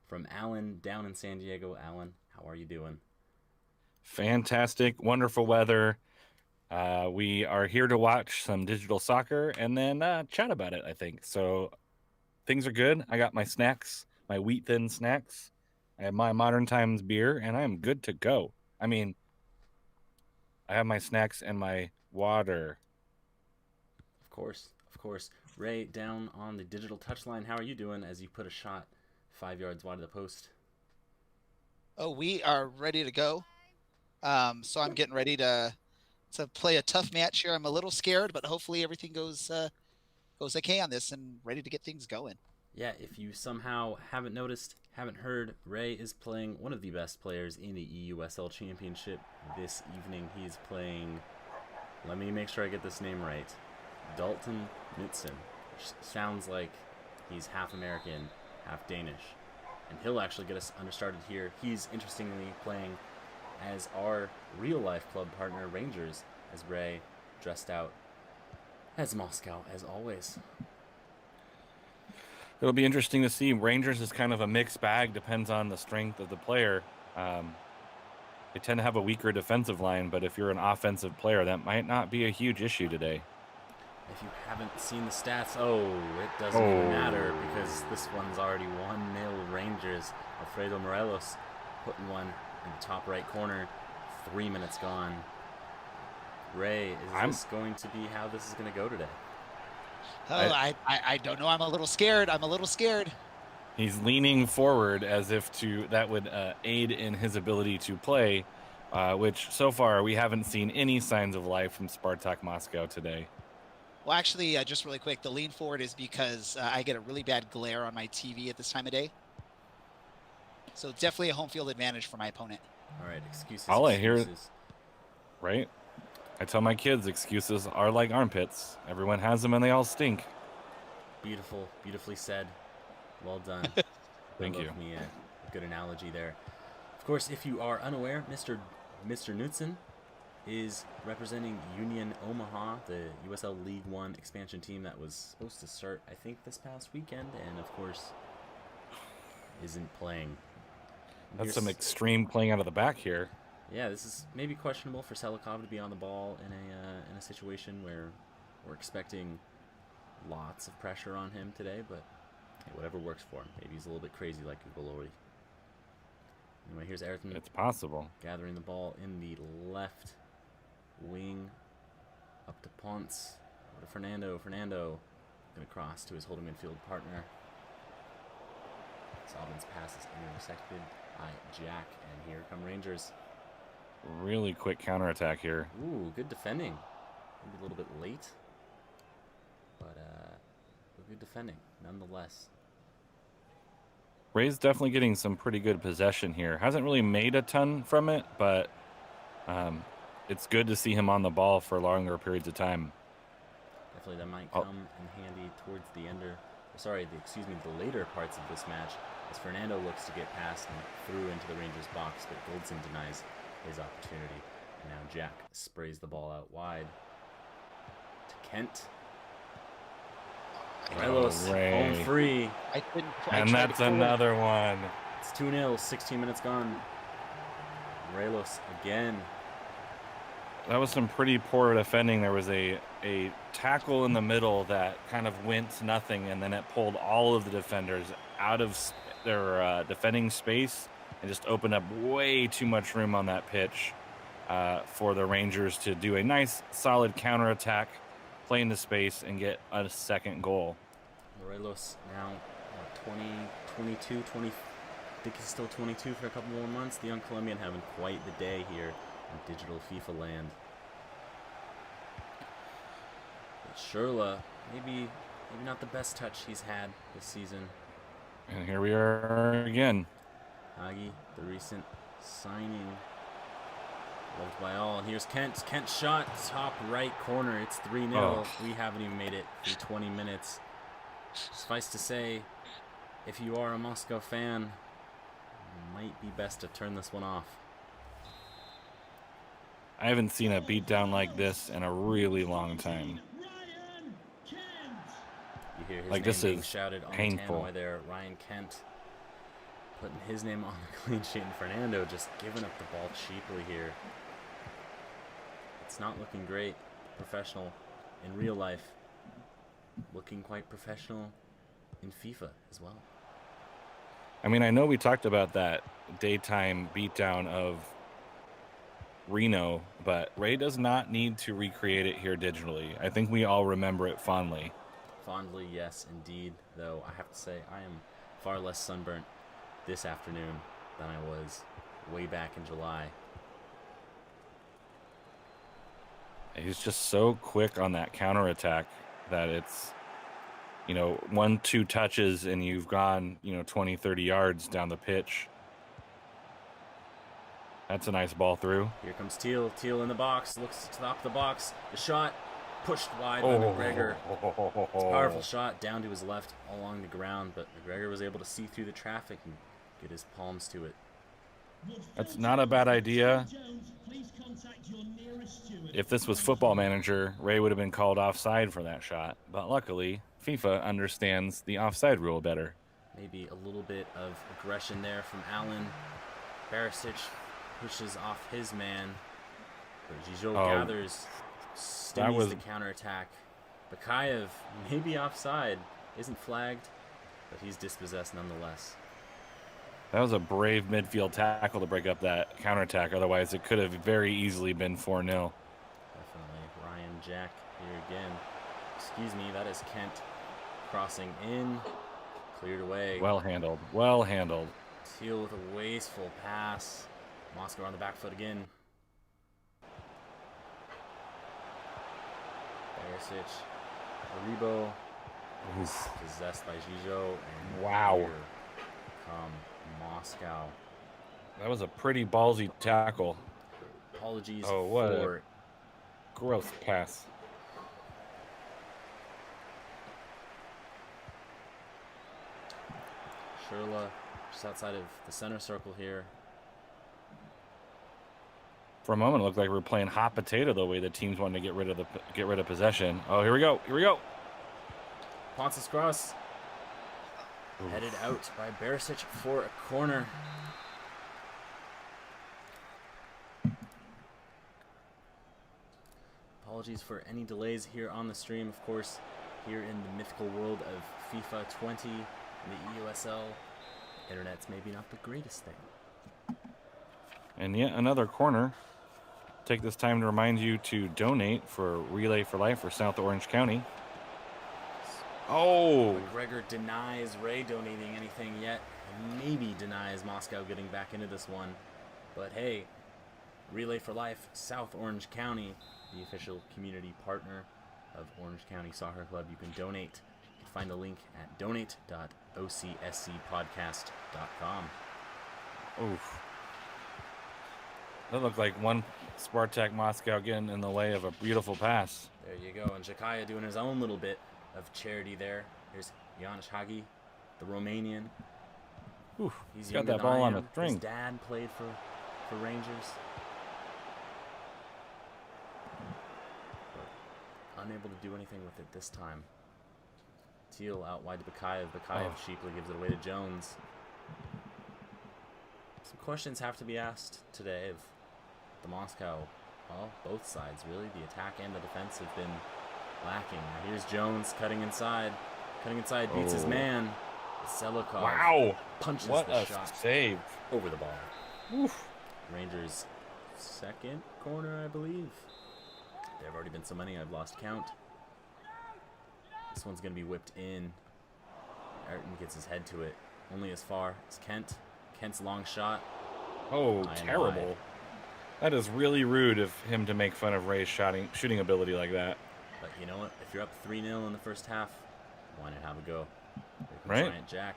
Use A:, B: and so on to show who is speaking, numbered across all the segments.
A: from Alan down in San Diego. Alan, how are you doing?
B: Fantastic, wonderful weather. We are here to watch some digital soccer and then chat about it, I think. So things are good. I got my snacks, my wheat thin snacks. I have my Modern Times beer, and I am good to go. I mean, I have my snacks and my water.
A: Of course, of course. Ray, down on the digital touchline, how are you doing as you put a shot 5 yards wide of the post?
C: Oh, we are ready to go. So I'm getting ready to play a tough match here. I'm a little scared, but hopefully everything goes okay on this and ready to get things going.
A: Yeah, if you somehow haven't noticed, haven't heard, Ray is playing one of the best players in the eUSL Championship this evening. He is playing, let me make sure I get this name right, Daltyn Knutson, which sounds like he's half American, half Danish. And he'll actually get us understarted here. He's interestingly playing as our real-life club partner, Rangers, as Ray dressed out as Moscow, as always.
B: It'll be interesting to see. Rangers is kind of a mixed bag, depends on the strength of the player. They tend to have a weaker defensive line, but if you're an offensive player, that might not be a huge issue today.
A: If you haven't seen the stats, it doesn't even matter because this one's already 1-0 Rangers. Alfredo Morelos putting one in the top right corner. 3 minutes gone. Ray, is this going to be how this is going to go today?
C: I don't know. I'm a little scared.
B: He's leaning forward as if that would aid in his ability to play, which so far we haven't seen any signs of life from Spartak Moscow today.
C: Well, actually, just really quick, the lean forward is because I get a really bad glare on my TV at this time of day. So definitely a home field advantage for my opponent.
A: All right, excuses.
B: All I hear, right? I tell my kids excuses are like armpits. Everyone has them and they all stink.
A: Beautiful, beautifully said. Well done.
B: Thank you.
A: Me a good analogy there. Of course, if you are unaware, Mr. Knutson is representing Union Omaha, the USL League One expansion team that was supposed to start, I think, this past weekend, and of course, isn't playing.
B: That's some extreme playing out of the back here.
A: Yeah, this is maybe questionable for Selikov to be on the ball in a situation where we're expecting lots of pressure on him today, but hey, whatever works for him. Maybe he's a little bit crazy like Ugolori. Anyway, here's Ayrton.
B: It's possible.
A: Gathering the ball in the left wing. Up to Ponce. Over to Fernando. Fernando going to cross to his holding midfield partner. Salvin's pass is intersected by Jack, and here come Rangers.
B: Really quick counterattack here.
A: Ooh, good defending. Maybe a little bit late, but good defending nonetheless.
B: Ray's definitely getting some pretty good possession here. Hasn't really made a ton from it, but it's good to see him on the ball for longer periods of time.
A: Definitely, that might come in handy towards the the later parts of this match, as Fernando looks to get past and through into the Rangers box, but Goldson denies his opportunity. And now Jack sprays the ball out wide to Kent. Morelos home free.
B: And that's another one.
A: It's 2-0, 16 minutes gone. Morelos again.
B: That was some pretty poor defending. There was a tackle in the middle that kind of went nothing, and then it pulled all of the defenders out of their defending space and just opened up way too much room on that pitch for the Rangers to do a nice, solid counterattack, play into space, and get a second goal.
A: Morelos now 22, 20. I think he's still 22 for a couple more months. The young Colombian having quite the day here in digital FIFA land. But Sherla, maybe not the best touch he's had this season.
B: And here we are again.
A: Nagy, the recent signing, loved by all. And here's Kent. Kent shot, top right corner. It's 3-0. Oh. We haven't even made it through 20 minutes. Suffice to say, if you are a Moscow fan, it might be best to turn this one off.
B: I haven't seen a beatdown like this in a really long time.
A: You hear his name being shouted on the tannoy there. Ryan Kent putting his name on the clean sheet, and Fernando just giving up the ball cheaply here. It's not looking great. Professional in real life. Looking quite professional in FIFA as well.
B: I mean, I know we talked about that daytime beatdown of Reno, but Ray does not need to recreate it here digitally. I think we all remember it fondly.
A: Fondly, yes, indeed. Though I have to say, I am far less sunburnt this afternoon than I was way back in July.
B: He's just so quick on that counterattack that it's, 1-2 touches and you've gone, 20, 30 yards down the pitch. That's a nice ball through.
A: Here comes Teal. Teal in the box. Looks to top the box. The shot pushed wide by McGregor. It's a powerful shot down to his left along the ground, but McGregor was able to see through the traffic and get his palms to it.
B: That's not a bad idea. If this was Football Manager, Ray would have been called offside for that shot. But luckily, FIFA understands the offside rule better.
A: Maybe a little bit of aggression there from Allen. Barisic pushes off his man. But Gigot gathers, stymies the counterattack. Bakayev, maybe offside, isn't flagged, but he's dispossessed nonetheless.
B: That was a brave midfield tackle to break up that counterattack. Otherwise, it could have very easily been 4-0.
A: Definitely. Ryan Jack here again. Excuse me, that is Kent crossing in. Cleared away.
B: Well handled. Well handled.
A: Teal with a wasteful pass. Moscow on the back foot again. Barisic. Aribo. Possessed by Gigot. And
B: wow.
A: Here come Moscow.
B: That was a pretty ballsy tackle.
A: Apologies
B: what
A: for
B: a gross pass.
A: Sherla just outside of the center circle here.
B: For a moment, it looked like we were playing hot potato the way the teams wanted to get rid of possession. Oh, here we go. Here we go.
A: Ponce's cross. Headed out by Barisic for a corner. Apologies for any delays here on the stream. Of course, here in the mythical world of FIFA 20 and the eUSL, internet's maybe not the greatest thing.
B: And yet another corner. Take this time to remind you to donate for Relay for Life for South Orange County. Oh!
A: McGregor denies Ray donating anything yet. And maybe denies Moscow getting back into this one. But hey, Relay for Life, South Orange County, the official community partner of Orange County Soccer Club. You can donate. You can find the link at donate.ocscpodcast.com.
B: Oof. That looked like one Spartak Moscow getting in the way of a beautiful pass.
A: There you go. And Jakaya doing his own little bit of charity there. Here's Janusz Hagi, the Romanian.
B: Oof,
A: He's
B: got that ball on the
A: His
B: string.
A: dad played for Rangers. But unable to do anything with it this time. Teal out wide to Bakayev. Bakayev cheaply gives it away to Jones. Some questions have to be asked today of the Moscow, well, both sides really. The attack and the defense have been lacking. Now here's Jones cutting inside. Beats his man. Selikov punches the shot
B: save
A: over the ball.
B: Oof.
A: Rangers' second corner, I believe. There have already been so many I've lost count. This one's going to be whipped in. Ayrton gets his head to it. Only as far as Kent. Kent's long shot.
B: Oh, terrible. That is really rude of him to make fun of Ray's shooting ability like that.
A: But you know what? If you're up 3-0 in the first half, why not have a go?
B: Right?
A: Giant Jack.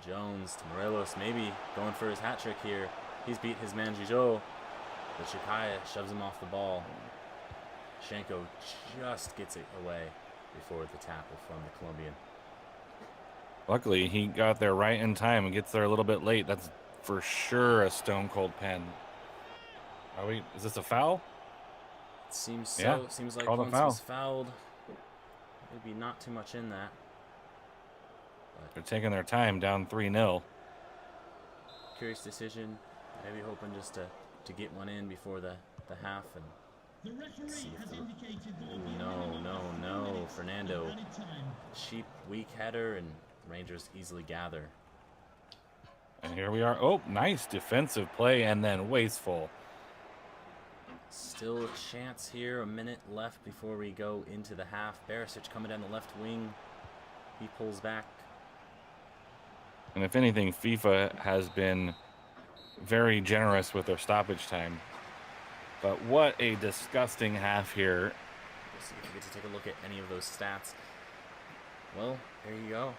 A: Jones to Morelos, maybe going for his hat trick here. He's beat his man Gigot, but Shikaya shoves him off the ball. Shenko just gets it away before the tackle from the Colombian.
B: Luckily, he got there right in time and gets there a little bit late. That's for sure a stone cold pen. Is this a foul?
A: It seems so.
B: Yeah,
A: Seems like
B: called a
A: Ponce
B: foul.
A: was fouled. Maybe not too much in that.
B: They're taking their time, down 3-0.
A: Curious decision. Maybe hoping just to get one in before the half and see if the... Ooh, no. Fernando. Cheap, weak header, and Rangers easily gather.
B: And here we are. Oh, nice defensive play and then wasteful.
A: Still a chance here. A minute left before we go into the half. Barisic coming down the left wing. He pulls back.
B: And if anything, FIFA has been very generous with their stoppage time. But what a disgusting half here.
A: We'll see if we get to take a look at any of those stats. Well, there you go.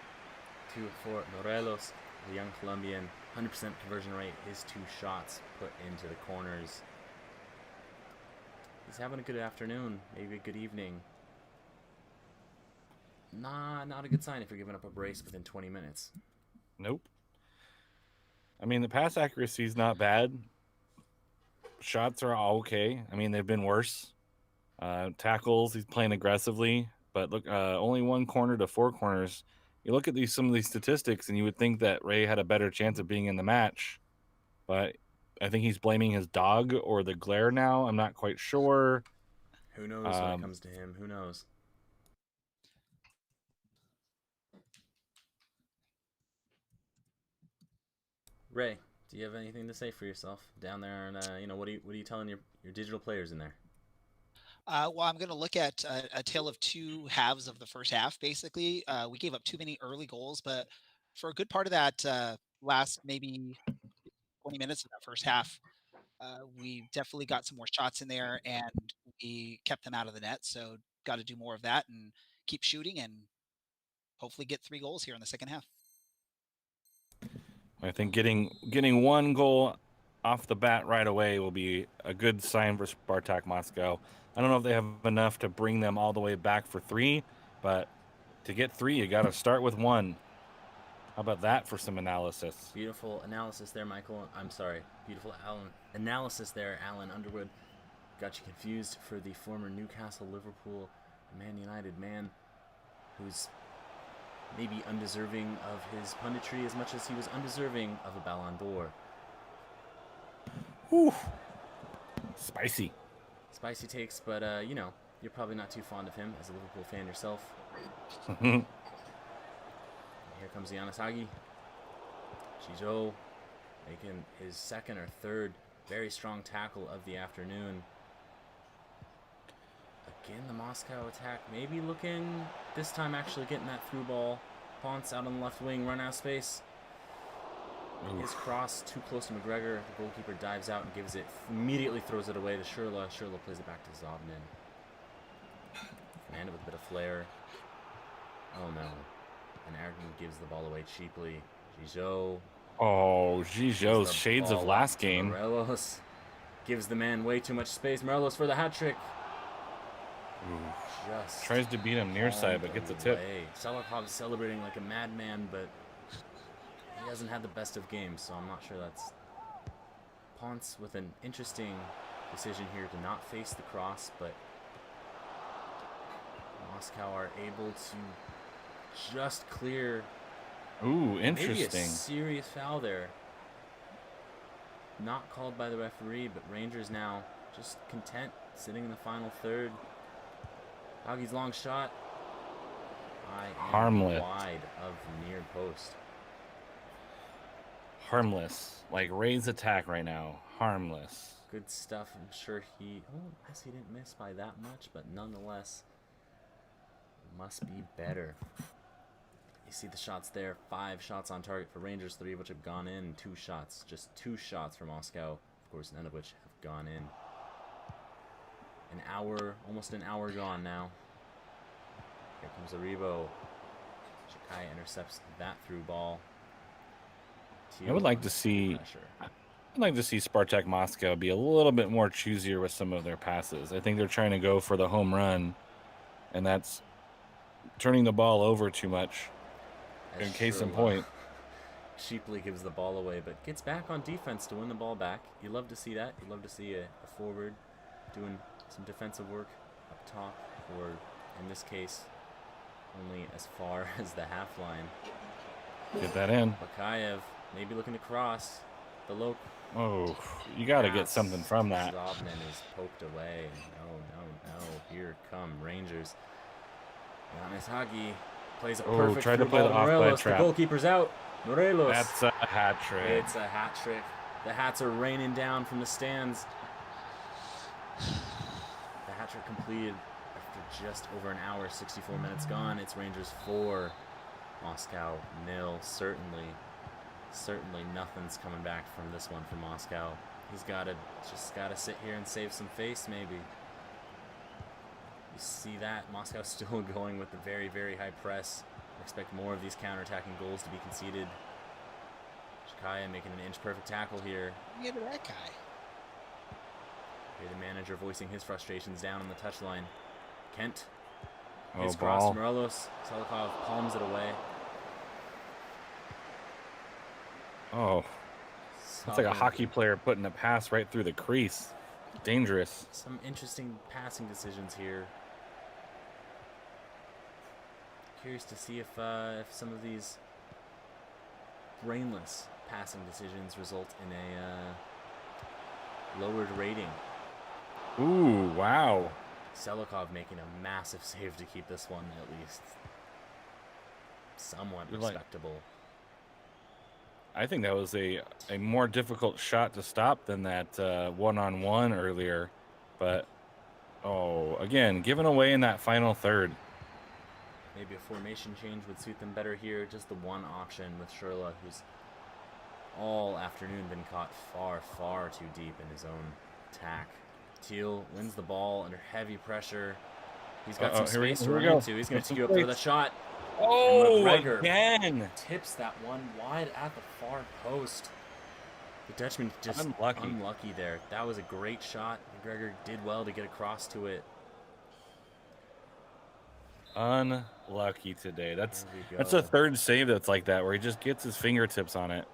A: 2 for Morelos, the young Colombian. 100% conversion rate. His 2 shots put into the corners. He's having a good afternoon, maybe a good evening. Not a good sign if you're giving up a brace within 20 minutes.
B: Nope. I mean, the pass accuracy is not bad. Shots are all okay. I mean, they've been worse. Tackles, he's playing aggressively. But look, only 1 corner to 4 corners. You look at some of these statistics, and you would think that Ray had a better chance of being in the match. But I think he's blaming his dog or the glare now. I'm not quite sure.
A: Who knows when it comes to him? Who knows? Ray, do you have anything to say for yourself down there? And what are you telling your digital players in there?
C: Well, I'm going to look at a tale of 2 halves of the first half. Basically, we gave up too many early goals, but for a good part of that last maybe 20 minutes of that first half, we definitely got some more shots in there, and we kept them out of the net. So, got to do more of that and keep shooting, and hopefully get 3 goals here in the second half.
B: I think getting 1 goal off the bat right away will be a good sign for Spartak Moscow. I don't know if they have enough to bring them all the way back for 3, but to get 3, you got to start with 1. How about that for some analysis?
A: Beautiful analysis there, Michael. I'm sorry. Beautiful analysis there, Alan Underwood. Got you confused for the former Newcastle, Liverpool, Man United man who's maybe undeserving of his punditry as much as he was undeserving of a Ballon d'Or.
B: Whew. Spicy
A: takes, but you're probably not too fond of him as a Liverpool fan yourself. Here comes Yannisagi. Chijo making his 2nd or 3rd very strong tackle of the afternoon. Again, the Moscow attack maybe looking, this time actually getting that through ball. Ponce out on the left wing, run out of space.
B: Oof.
A: His cross too close to McGregor. The goalkeeper dives out and gives it, immediately throws it away to Shurla. Shurla plays it back to Zobnin. Fernando with a bit of flair. Oh no. And Aragon gives the ball away cheaply. Gijo.
B: Oh, Gijo's shades of last game.
A: Morelos gives the man way too much space. Morelos for the hat trick. Just
B: tries to beat him near side, but gets a tip.
A: Salakov's celebrating like a madman, but he hasn't had the best of games, so I'm not sure that's... Ponce with an interesting decision here to not face the cross, but Moscow are able to just clear.
B: Ooh, interesting.
A: Maybe a serious foul there. Not called by the referee, but Rangers now just content, sitting in the final third. Augie's long shot.
B: Harmless.
A: Wide of the near post.
B: Harmless. Like Ray's attack right now. Harmless.
A: Good stuff. I'm sure he... Oh, I guess he didn't miss by that much, but nonetheless, must be better. You see the shots there. 5 shots on target for Rangers, 3 of which have gone in. 2 shots. Just 2 shots for Moscow. Of course, none of which have gone in. An hour, almost an hour gone now. Here comes Aribo. Shikai intercepts that through ball.
B: I would like to see... I'd like to see Spartak Moscow be a little bit more choosier with some of their passes. I think they're trying to go for the home run, and that's turning the ball over too much. In case in point.
A: Cheaply gives the ball away, but gets back on defense to win the ball back. You love to see that. You love to see a forward doing some defensive work up top, or in this case, only as far as the half line.
B: Get that in.
A: Bakayev maybe looking to cross. The low.
B: Oh, you got to get something from that.
A: Zobman is poked away. No. Here come Rangers. Giannis Hagi plays a perfect
B: tried to play
A: ball
B: the
A: to
B: off-play
A: Morelos.
B: trap.
A: The goalkeeper's out. Morelos.
B: That's a hat trick.
A: It's a hat trick. The hats are raining down from the stands. The hat trick completed after just over an hour, 64 minutes gone. It's Rangers 4, Moscow 0. Certainly nothing's coming back from this one for Moscow. He's just gotta sit here and save some face, maybe. You see that? Moscow's still going with the very, very high press. Expect more of these counterattacking goals to be conceded. Shikaya making an inch-perfect tackle here.
C: Get to that guy.
A: Here the manager voicing his frustrations down on the touchline. Kent.
B: Oh,
A: His
B: ball.
A: cross to Morelos. Selikov palms it away.
B: Oh, it's like a hockey player putting a pass right through the crease. Dangerous.
A: Some interesting passing decisions here. Curious to see if some of these brainless passing decisions result in a lowered rating.
B: Ooh, wow.
A: Selikov making a massive save to keep this one at least somewhat respectable.
B: I think that was a more difficult shot to stop than that one-on-one earlier. But, again, given away in that final third.
A: Maybe a formation change would suit them better here. Just the one option with Sherla, who's all afternoon been caught far, far too deep in his own attack. Teal wins the ball under heavy pressure. He's got some space to run into. He's going to tee you up for the shot.
B: Oh,
A: McGregor
B: again.
A: tips that one wide at the far post. The Dutchman just unlucky there. That was a great shot. McGregor did well to get across to it.
B: Unlucky today. That's a third save that's like that, where he just gets his fingertips on it.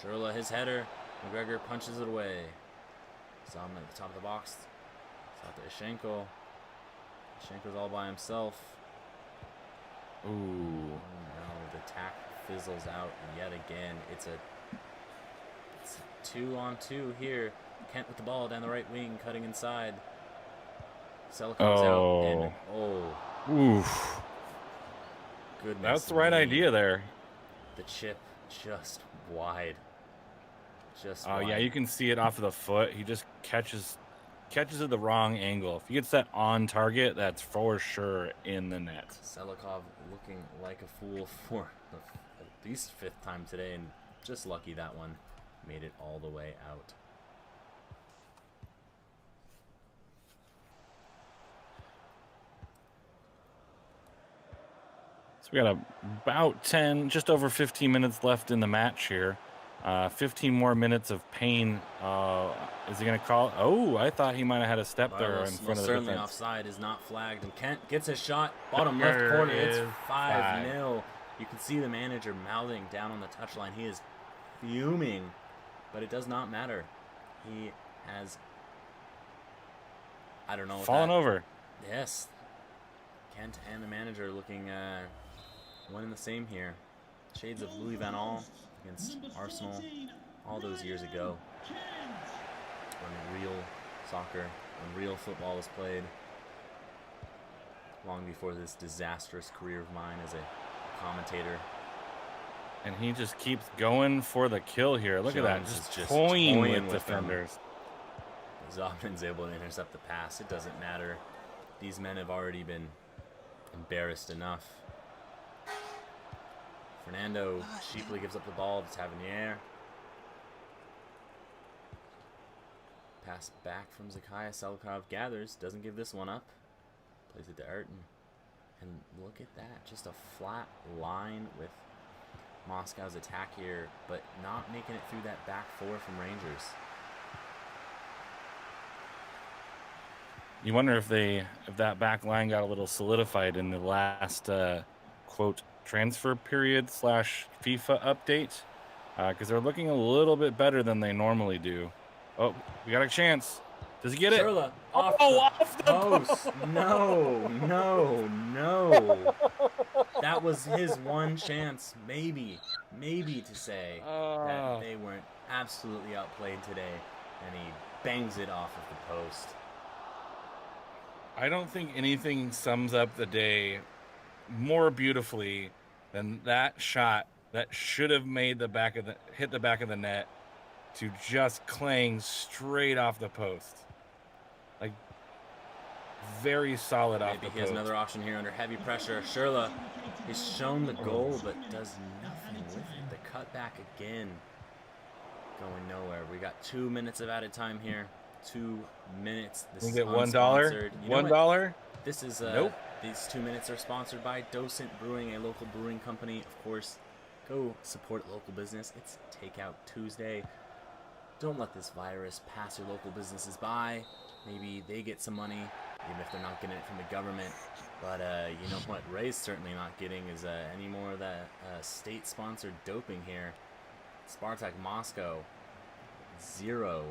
A: Sherla, his header. McGregor punches it away. Zobman at the top of the box. It's out to Ishenko. Ishenko's all by himself.
B: Ooh.
A: No, the attack fizzles out yet again. It's a 2-on-2 here. Kent with the ball down the right wing, cutting inside. Selikov's out. And,
B: oof.
A: Goodness.
B: That's the right idea there.
A: The chip just wide.
B: Yeah, you can see it off of the foot. He just catches it the wrong angle. If he gets that on target, that's for sure in the net.
A: Selikov looking like a fool for at least fifth time today, and just lucky that one made it all the way out.
B: So we got about 10, just over 15 minutes left in the match here. 15 more minutes of pain. Is he going to call? Oh, I thought he might have had a step there in front of the
A: certainly
B: defense.
A: Offside is not flagged, and Kent gets a shot. Bottom left corner. It's 5-0. You can see the manager mouthing down on the touchline. He is fuming, but it does not matter. He has, I don't know,
B: fallen over.
A: Yes, Kent and the manager looking one and the same here. Shades of Louis Van Gaal against Arsenal all those years ago, when real soccer, when real football was played, long before this disastrous career of mine as a commentator.
B: And he just keeps going for the kill here. Look at that, just toying with defenders.
A: Zobman's able to intercept the pass. It doesn't matter. These men have already been embarrassed enough. Fernando cheaply gives up the ball to Tavernier. Pass back from Zakaya. Selikov gathers, doesn't give this one up. Plays it to Ayrton. And look at that, just a flat line with Moscow's attack here, but not making it through that back four from Rangers.
B: You wonder if that back line got a little solidified in the last quote transfer period / FIFA update, because they're looking a little bit better than they normally do. Oh, we got a chance. Does he get it?
A: Sherla off
B: Off the
A: post. No. That was his one chance, maybe to say that they weren't absolutely outplayed today, and he bangs it off of the post.
B: I don't think anything sums up the day more beautifully than that shot that should have made hit the back of the net to just clang straight off the post. Like, very solid off the post.
A: Maybe he has another option here under heavy pressure. Sherla, he's shown the goal, but does nothing with it. The cutback again, going nowhere. We got 2 minutes of added time here. 2 minutes. This is
B: $1. $1.
A: This is
B: nope.
A: These 2 minutes are sponsored by Docent Brewing, a local brewing company. Of course, go support local business. It's Takeout Tuesday. Don't let this virus pass your local businesses by. Maybe they get some money, even if they're not getting it from the government. But you know what Ray's certainly not getting is any more of that state-sponsored doping here. Spartak Moscow, 0.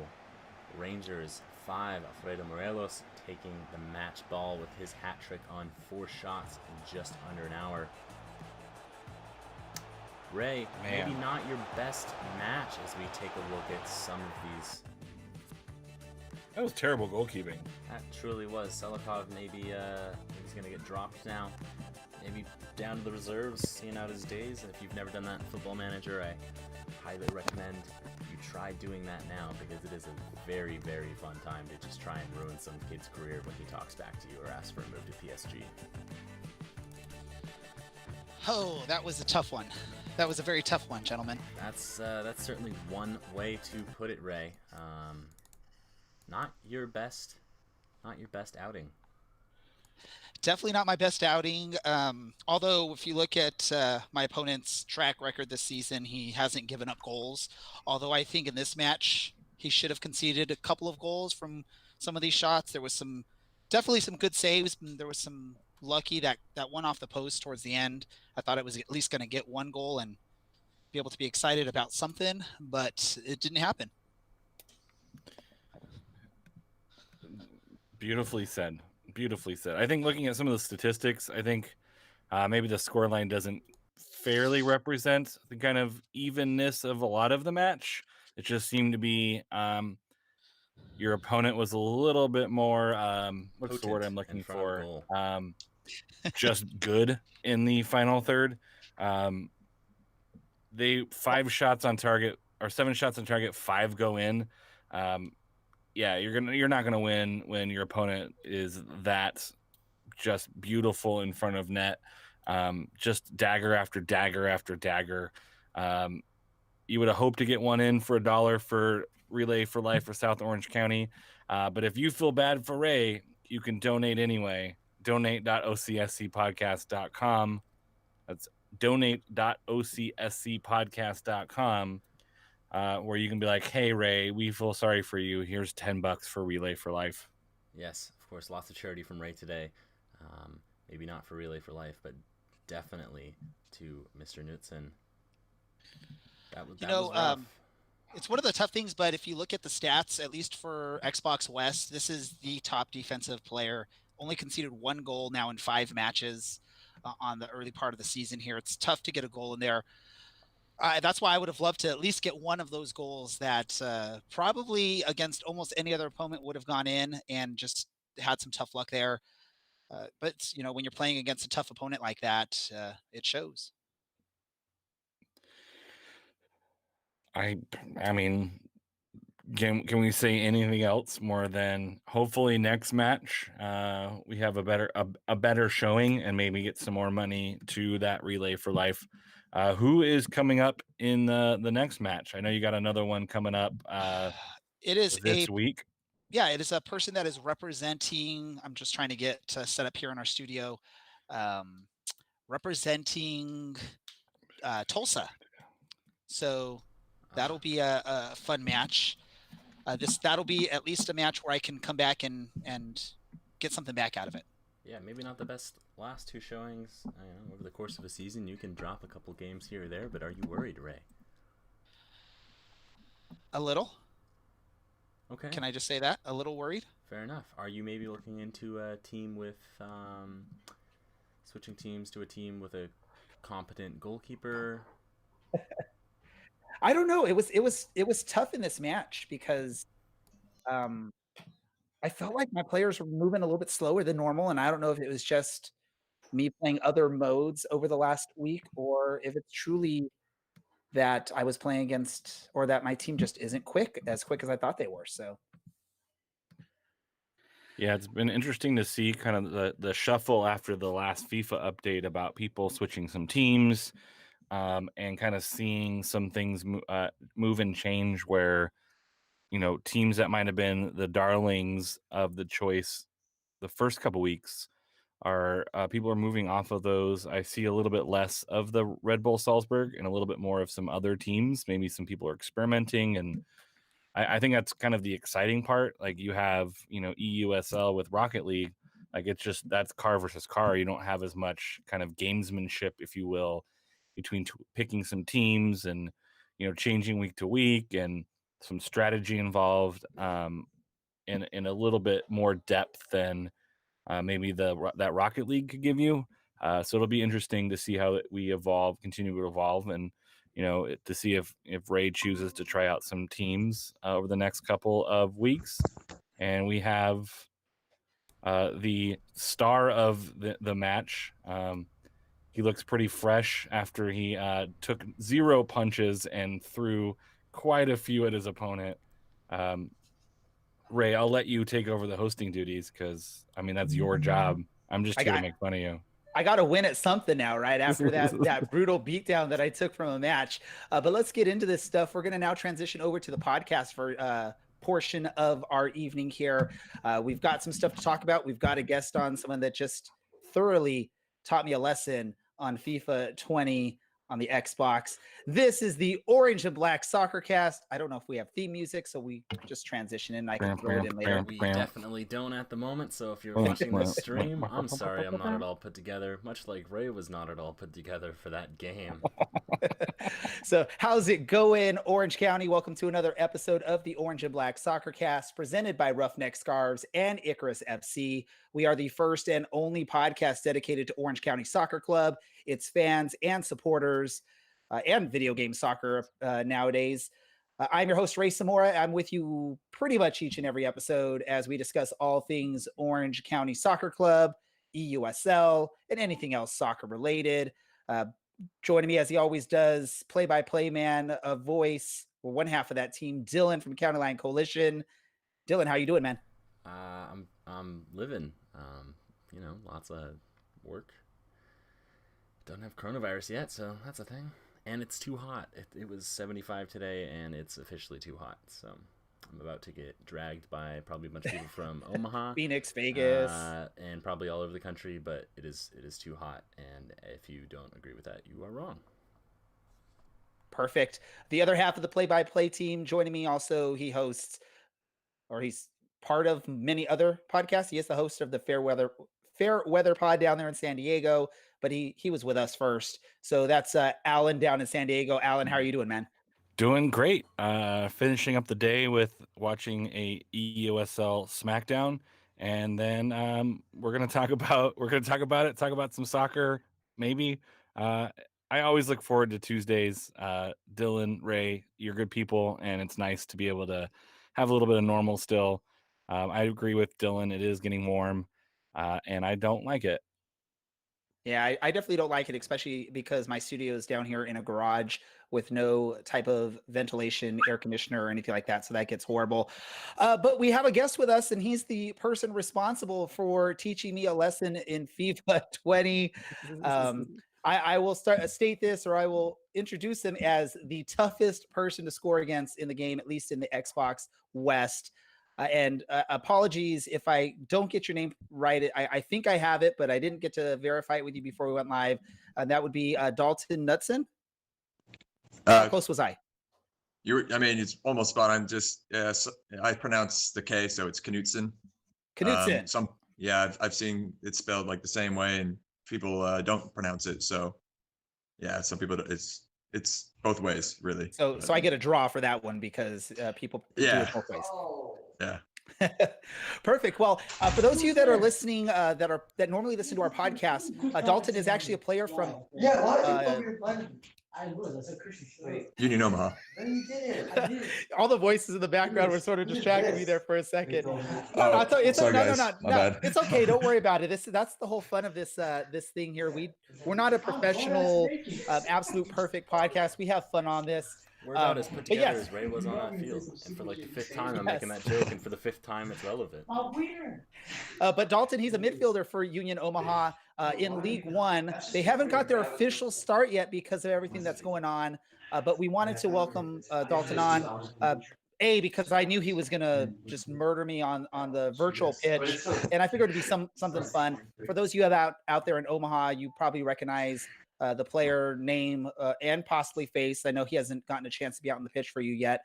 A: Rangers, 5. Alfredo Morelos taking the match ball with his hat trick on 4 shots in just under an hour. Ray, maybe not your best match as we take a look at some of these.
B: That was terrible goalkeeping.
A: That truly was. Selikov maybe he's going to get dropped now. Maybe down to the reserves, seeing out his days. If you've never done that in Football Manager, I highly recommend you try doing that now, because it is a very, very fun time to just try and ruin some kid's career when he talks back to you or asks for a move to PSG.
C: Oh, that was a tough one. That was a very tough one, gentlemen.
A: That's certainly one way to put it, Ray. Not your best outing.
C: Definitely not my best outing. Although, if you look at my opponent's track record this season, he hasn't given up goals. Although I think in this match, he should have conceded a couple of goals from some of these shots. There was definitely some good saves. There was some lucky that one off the post towards the end. I thought it was at least going to get one goal and be able to be excited about something, but it didn't happen.
B: Beautifully said. Beautifully said. I think looking at some of the statistics, I think maybe the scoreline doesn't fairly represent the kind of evenness of a lot of the match. It just seemed to be your opponent was a little bit more, what's the word I'm looking for? Just good in the final third. They 5 shots on target, or 7 shots on target, 5 go in. Yeah, you're not gonna win when your opponent is that just beautiful in front of net, just dagger after dagger after dagger. You would have hoped to get one in for $1 for Relay for Life for South Orange County, but if you feel bad for Ray, you can donate anyway. Donate.ocscpodcast.com. That's donate.ocscpodcast.com. Where you can be like, hey, Ray, we feel sorry for you. Here's $10 for Relay for Life.
A: Yes, of course, lots of charity from Ray today. Maybe not for Relay for Life, but definitely to Mr. Knutson. That was rough.
C: It's one of the tough things, but if you look at the stats, at least for Xbox West, this is the top defensive player. Only conceded 1 goal now in 5 matches on the early part of the season here. It's tough to get a goal in there. That's why I would have loved to at least get one of those goals that probably against almost any other opponent would have gone in, and just had some tough luck there. But, you know, when you're playing against a tough opponent like that, it shows.
B: I mean, can we say anything else more than hopefully next match we have a better showing and maybe get some more money to that Relay for Life. Who is coming up in the next match? I know you got another one coming up.
C: It is
B: this week.
C: Yeah, it is a person that is representing. I'm just trying to get set up here in our studio, representing Tulsa. So that'll be a fun match. That'll be at least a match where I can come back and get something back out of it.
A: Yeah, maybe not the best last 2 showings. I don't know, over the course of a season, you can drop a couple games here or there, but are you worried, Ray?
C: A little.
A: Okay.
C: Can I just say that? A little worried.
A: Fair enough. Are you maybe looking into a team with switching teams to a team with a competent goalkeeper?
D: I don't know. It was tough in this match because I felt like my players were moving a little bit slower than normal, and I don't know if it was just me playing other modes over the last week or if it's truly that I was playing against or that my team just isn't as quick as I thought they were. So
B: Yeah, it's been interesting to see kind of the shuffle after the last FIFA update about people switching some teams, and kind of seeing some things move and change where, teams that might have been the darlings of the choice the first couple weeks are people are moving off of those. I see a little bit less of the Red Bull Salzburg and a little bit more of some other teams. Maybe some people are experimenting, and I think that's kind of the exciting part. Like you have, eUSL with Rocket League. Like it's just that's car versus car. You don't have as much kind of gamesmanship, if you will, between picking some teams and changing week to week and some strategy involved, in a little bit more depth than maybe that Rocket League could give you. So it'll be interesting to see how we continue to evolve, and to see if Ray chooses to try out some teams over the next couple of weeks. And we have the star of the match. He looks pretty fresh after he took 0 punches and threw quite a few at his opponent. Ray, I'll let you take over the hosting duties because, that's your job. I'm just here to make fun of you.
D: I got to win at something now, right? After that brutal beatdown that I took from a match. But let's get into this stuff. We're going to now transition over to the podcast for portion of our evening here. We've got some stuff to talk about. We've got a guest on, someone that just thoroughly taught me a lesson on FIFA 20 on the Xbox. This is the Orange and Black SoccerCast. I don't know if we have theme music, so we just transition in. I can throw it in later.
A: We definitely don't at the moment, so if you're watching the stream, I'm sorry I'm not at all put together, much like Ray was not at all put together for that game.
D: So how's it going, Orange County? Welcome to another episode of the Orange and Black SoccerCast, presented by Ruffneck Scarves and Icarus FC. We are the first and only podcast dedicated to Orange County Soccer Club, its fans and supporters, and video game soccer nowadays. I'm your host, Ray Samora. I'm with you pretty much each and every episode as we discuss all things Orange County Soccer Club, eUSL, and anything else soccer related. Joining me, as he always does, play-by-play man, a voice, or one half of that team, Dylan from County Line Coalition. Dylan, how you doing, man?
A: I'm living. Lots of work. Don't have coronavirus yet, so that's a thing. And it's too hot. It was 75 today, and it's officially too hot. So I'm about to get dragged by probably a bunch of people from Omaha,
D: Phoenix, Vegas,
A: and probably all over the country. But it is too hot, and if you don't agree with that, you are wrong.
D: Perfect. The other half of the play-by-play team joining me also, he's part of many other podcasts. He is the host of the Fair Weather Pod down there in San Diego, but he was with us first. So that's Alan down in San Diego. Alan, how are you doing, man?
B: Doing great. Finishing up the day with watching a eUSL SmackDown, and then we're gonna talk about some soccer, maybe. I always look forward to Tuesdays. Dylan, Ray, you're good people, and it's nice to be able to have a little bit of normal still. I agree with Dylan. It is getting warm, and I don't like it.
D: Yeah, I definitely don't like it, especially because my studio is down here in a garage with no type of ventilation, air conditioner, or anything like that. So that gets horrible. But we have a guest with us, and he's the person responsible for teaching me a lesson in FIFA 20. I will state this, or I will introduce him as the toughest person to score against in the game, at least in the Xbox West. And apologies if I don't get your name right. I think I have it, but I didn't get to verify it with you before we went live. That would be Daltyn Knutson. How close was I?
E: It's almost spot on. Just I pronounce the K, so it's Knutson.
D: Knutson.
E: I've seen it spelled like the same way, and people don't pronounce it. So yeah, some people it's both ways, really.
D: So I get a draw for that one because people do it both ways.
E: Yeah.
D: Perfect. Well, for those of you that are listening, that normally listen to our podcast, Daltyn is actually a player from
E: Union Omaha.
D: all the voices in the background were sort of distracting me there for a second.
E: Oh, sorry, guys.
D: No.
E: My bad.
D: It's okay. Don't worry about it. That's the whole fun of this thing here. We're not a professional, absolute perfect podcast. We have fun on this.
A: We're about as put together
D: yes.
A: as Ray was on that field. And for like the 5th time, I'm making that joke, and for the 5th time, it's relevant.
D: But Daltyn, he's a midfielder for Union Omaha in League One. They haven't got their official start yet because of everything that's going on. But we wanted to welcome Daltyn on. Because I knew he was going to just murder me on the virtual pitch. And I figured it'd be something fun. For those of you out there in Omaha, you probably recognize the player name and possibly face. I know he hasn't gotten a chance to be out on the pitch for you yet.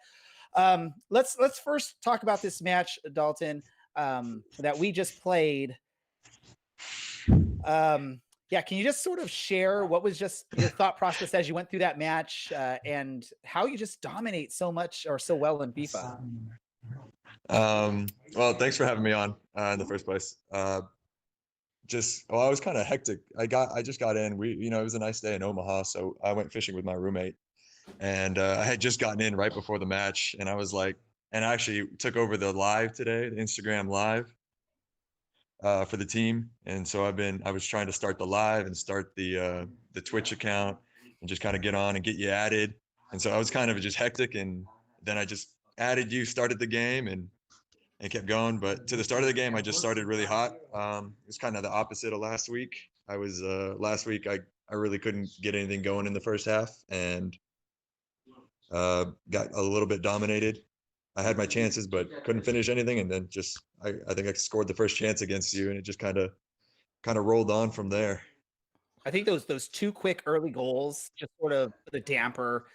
D: Let's first talk about this match, Daltyn, that we just played. Can you just sort of share what was just your thought process as you went through that match and how you just dominate so much or so well in FIFA?
E: Well, thanks for having me on in the first place. I was kind of hectic. I just got in. It was a nice day in Omaha, so I went fishing with my roommate, and I had just gotten in right before the match, and I was like, and I actually took over the live today, the Instagram live, for the team, and so I was trying to start the live and start the Twitch account and just kind of get on and get you added, and so I was kind of just hectic, and then I just added you, started the game, and kept going. But to the start of the game, I just started really hot. It was kind of the opposite of last week. Last week, I really couldn't get anything going in the first half and got a little bit dominated. I had my chances, but couldn't finish anything. And then I think I scored the first chance against you, and it just kind of rolled on from there.
D: I think those 2 quick early goals just sort of put a damper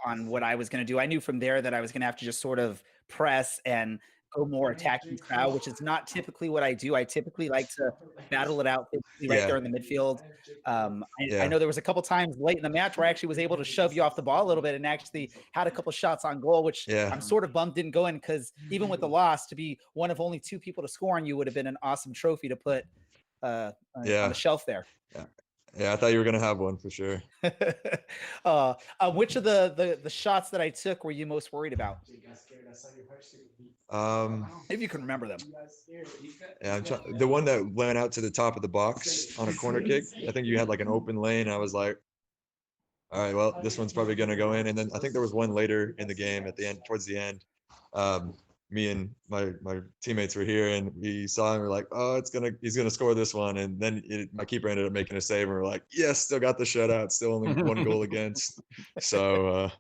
D: on what I was going to do. I knew from there that I was going to have to just sort of press and go more attacking style, which is not typically what I do. I typically like to battle it out right there in the midfield. I know there was a couple times late in the match where I actually was able to shove you off the ball a little bit and actually had a couple shots on goal, which I'm sort of bummed didn't go in, because even with the loss, to be one of only 2 people to score on you would have been an awesome trophy to put on the shelf there.
E: Yeah, I thought you were going to have one for sure.
D: Which of the shots that I took were you most worried about? If you can remember them.
E: Yeah, the one that went out to the top of the box on a corner kick. I think you had like an open lane. I was like, all right, well, this one's probably going to go in. And then I think there was one later in the game at the end, towards the end. Me and my teammates were here, and we saw him. We're like, oh, he's gonna score this one. And then my keeper ended up making a save, and we're like, yes, still got the shutout, still only 1 goal against. So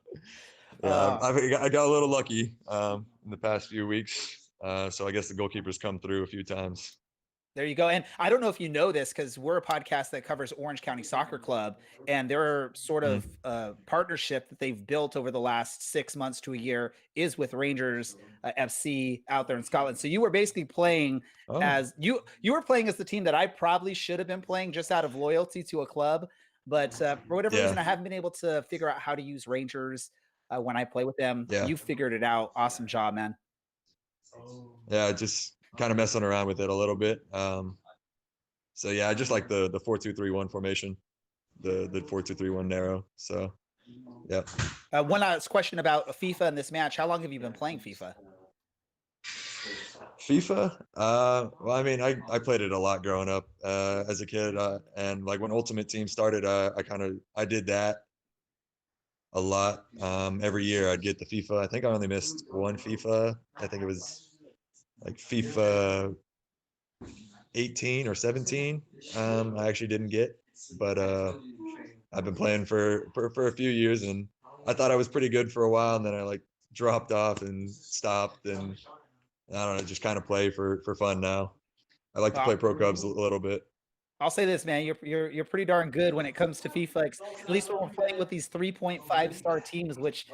E: I got a little lucky in the past few weeks. So I guess the goalkeeper's come through a few times.
D: There you go. And I don't know if you know this, because we're a podcast that covers Orange County Soccer Club, and their sort of partnership that they've built over the last 6 months to a year is with Rangers FC out there in Scotland. So you were basically playing as you were playing as the team that I probably should have been playing just out of loyalty to a club. But for whatever reason, I haven't been able to figure out how to use Rangers when I play with them. You figured it out. Awesome job, man.
E: Yeah, just kind of messing around with it a little bit. So yeah, I just like the 4-2-3-1 formation, the 4-2-3-1 narrow. So yeah.
D: One last question about FIFA in this match. How long have you been playing FIFA?
E: Well, I mean, I played it a lot growing up as a kid, and like when Ultimate Team started, I did that a lot. Every year I'd get the FIFA. I think I only missed one FIFA. I think it was like FIFA 18 or 17. I actually didn't get, but I've been playing for a few years, and I thought I was pretty good for a while, and then I like dropped off and stopped, and I don't know, just kind of play for fun now. I like to play Pro Cubs a little bit.
D: I'll say this, man, you're pretty darn good when it comes to FIFA. At least when we're playing with these 3.5-star teams, which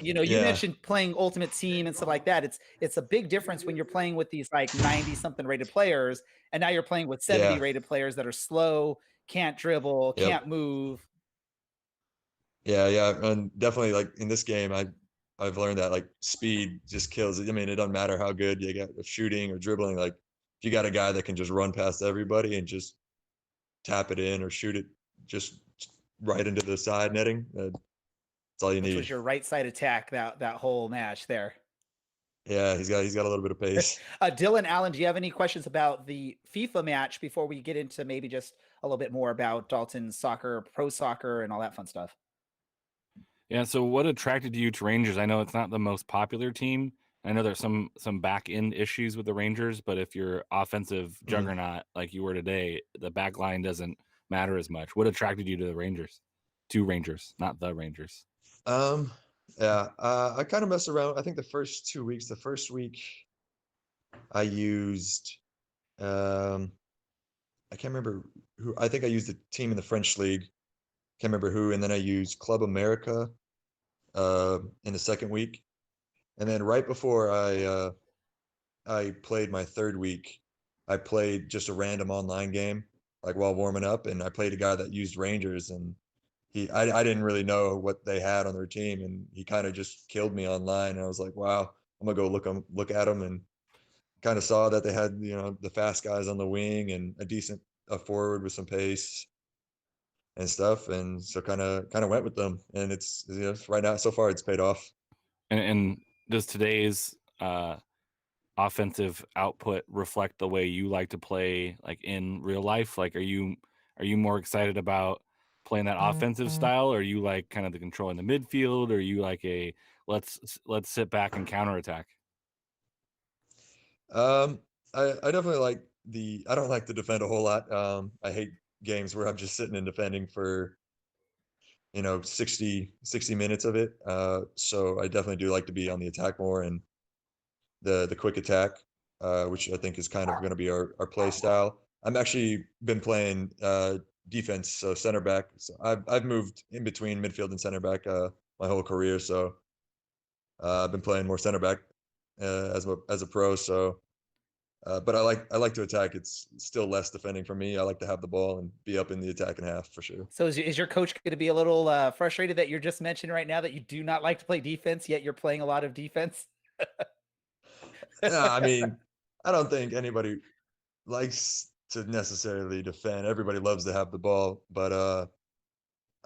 D: you mentioned playing Ultimate Team and stuff like that. It's a big difference when you're playing with these like 90-something rated players, and now you're playing with 70 rated players that are slow, can't dribble, can't move.
E: Yeah, and definitely like in this game, I've learned that like speed just kills it. I mean, it doesn't matter how good you get at shooting or dribbling. Like if you got a guy that can just run past everybody and just tap it in or shoot it just right into the side netting, that's all you
D: Which
E: need.
D: was your right side attack that whole match there.
E: Yeah, he's got a little bit of pace.
D: Dylan Allen, do you have any questions about the FIFA match before we get into maybe just a little bit more about Daltyn soccer, pro soccer, and all that fun stuff?
B: Yeah. So what attracted you to Rangers? I know it's not the most popular team. I know there's some back end issues with the Rangers, but if you're offensive juggernaut like you were today, the back line doesn't matter as much. What attracted you to the Rangers? To Rangers, not the Rangers.
E: Yeah, I kind of messed around. I think the first 2 weeks, the first week I used, I can't remember who, I think I used a team in the French league. Can't remember who. And then I used Club America, in the second week. And then right before I played my third week, I played just a random online game, like while warming up. And I played a guy that used Rangers, and I didn't really know what they had on their team, and he kind of just killed me online. And I was like, wow, I'm gonna go look at them, and kind of saw that they had, the fast guys on the wing and a forward with some pace and stuff, and so kind of went with them, and it's right now so far it's paid off.
B: And does today's offensive output reflect the way you like to play, like in real life? Like, are you more excited about playing that offensive style, or are you like kind of the control in the midfield, or are you like a let's sit back and counterattack?
E: I definitely like I don't like to defend a whole lot. I hate games where I'm just sitting and defending for 60 minutes of it. So I definitely do like to be on the attack more, and the quick attack, which I think is kind of going to be our play style. I'm actually been playing defense, so center back. So I've moved in between midfield and center back my whole career. So I've been playing more center back as a pro. So, but I like to attack. It's still less defending for me. I like to have the ball and be up in the attacking half for sure.
D: So is your coach going to be a little frustrated that you're just mentioning right now that you do not like to play defense, yet you're playing a lot of defense?
E: Yeah, I mean, I don't think anybody likes to necessarily defend. Everybody loves to have the ball, but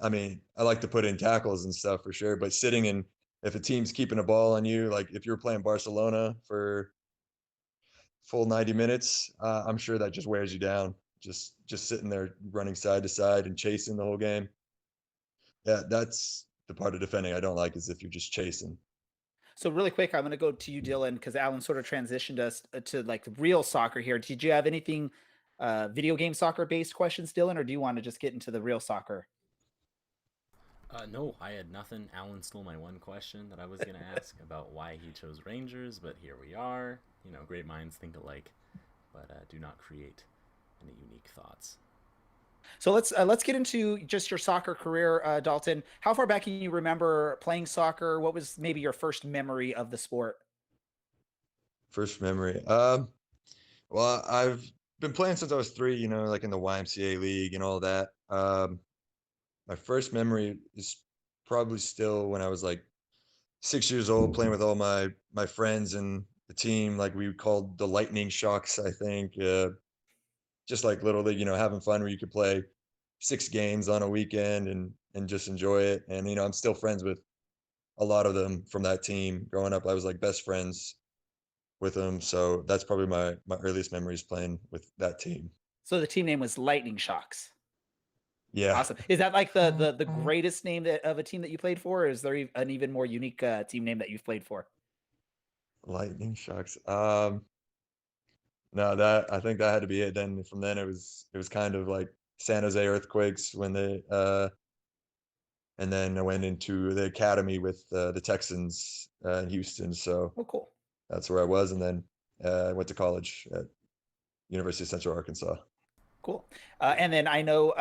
E: I mean, I like to put in tackles and stuff for sure. But sitting in, if a team's keeping a ball on you, like if you're playing Barcelona for full 90 minutes, I'm sure that just wears you down. Just sitting there running side to side and chasing the whole game. Yeah, that's the part of defending I don't like, is if you're just chasing.
D: So really quick, I'm going to go to you, Dylan, because Alan sort of transitioned us to like real soccer here. Did you have anything video game soccer based questions, Dylan, or do you want to just get into the real soccer?
A: No, I had nothing. Alan stole my one question that I was going to ask about why he chose Rangers, but here we are. Great minds think alike, but do not create any unique thoughts.
D: So let's get into just your soccer career, Daltyn. How far back can you remember playing soccer? What was maybe your first memory of the sport?
E: First memory. Well, I've been playing since I was 3, like in the YMCA league and all that. My first memory is probably still when I was like 6 years old, playing with all my friends and the team, like we called the Lightning Shocks, I think. Just like little league, having fun, where you could play 6 games on a weekend and just enjoy it. And I'm still friends with a lot of them from that team. Growing up, I was like best friends with them, so that's probably my earliest memories playing with that team.
D: So the team name was Lightning Shocks.
E: Yeah.
D: Awesome. Is that like the greatest name of a team that you played for, or is there an even more unique team name that you've played for?
E: Lightning Shocks. No, I think that had to be it. Then from then it was kind of like San Jose Earthquakes when they and then I went into the academy with the Texans in Houston. So
D: cool.
E: That's where I was, and then I went to college at University of Central Arkansas.
D: Cool. And then I know,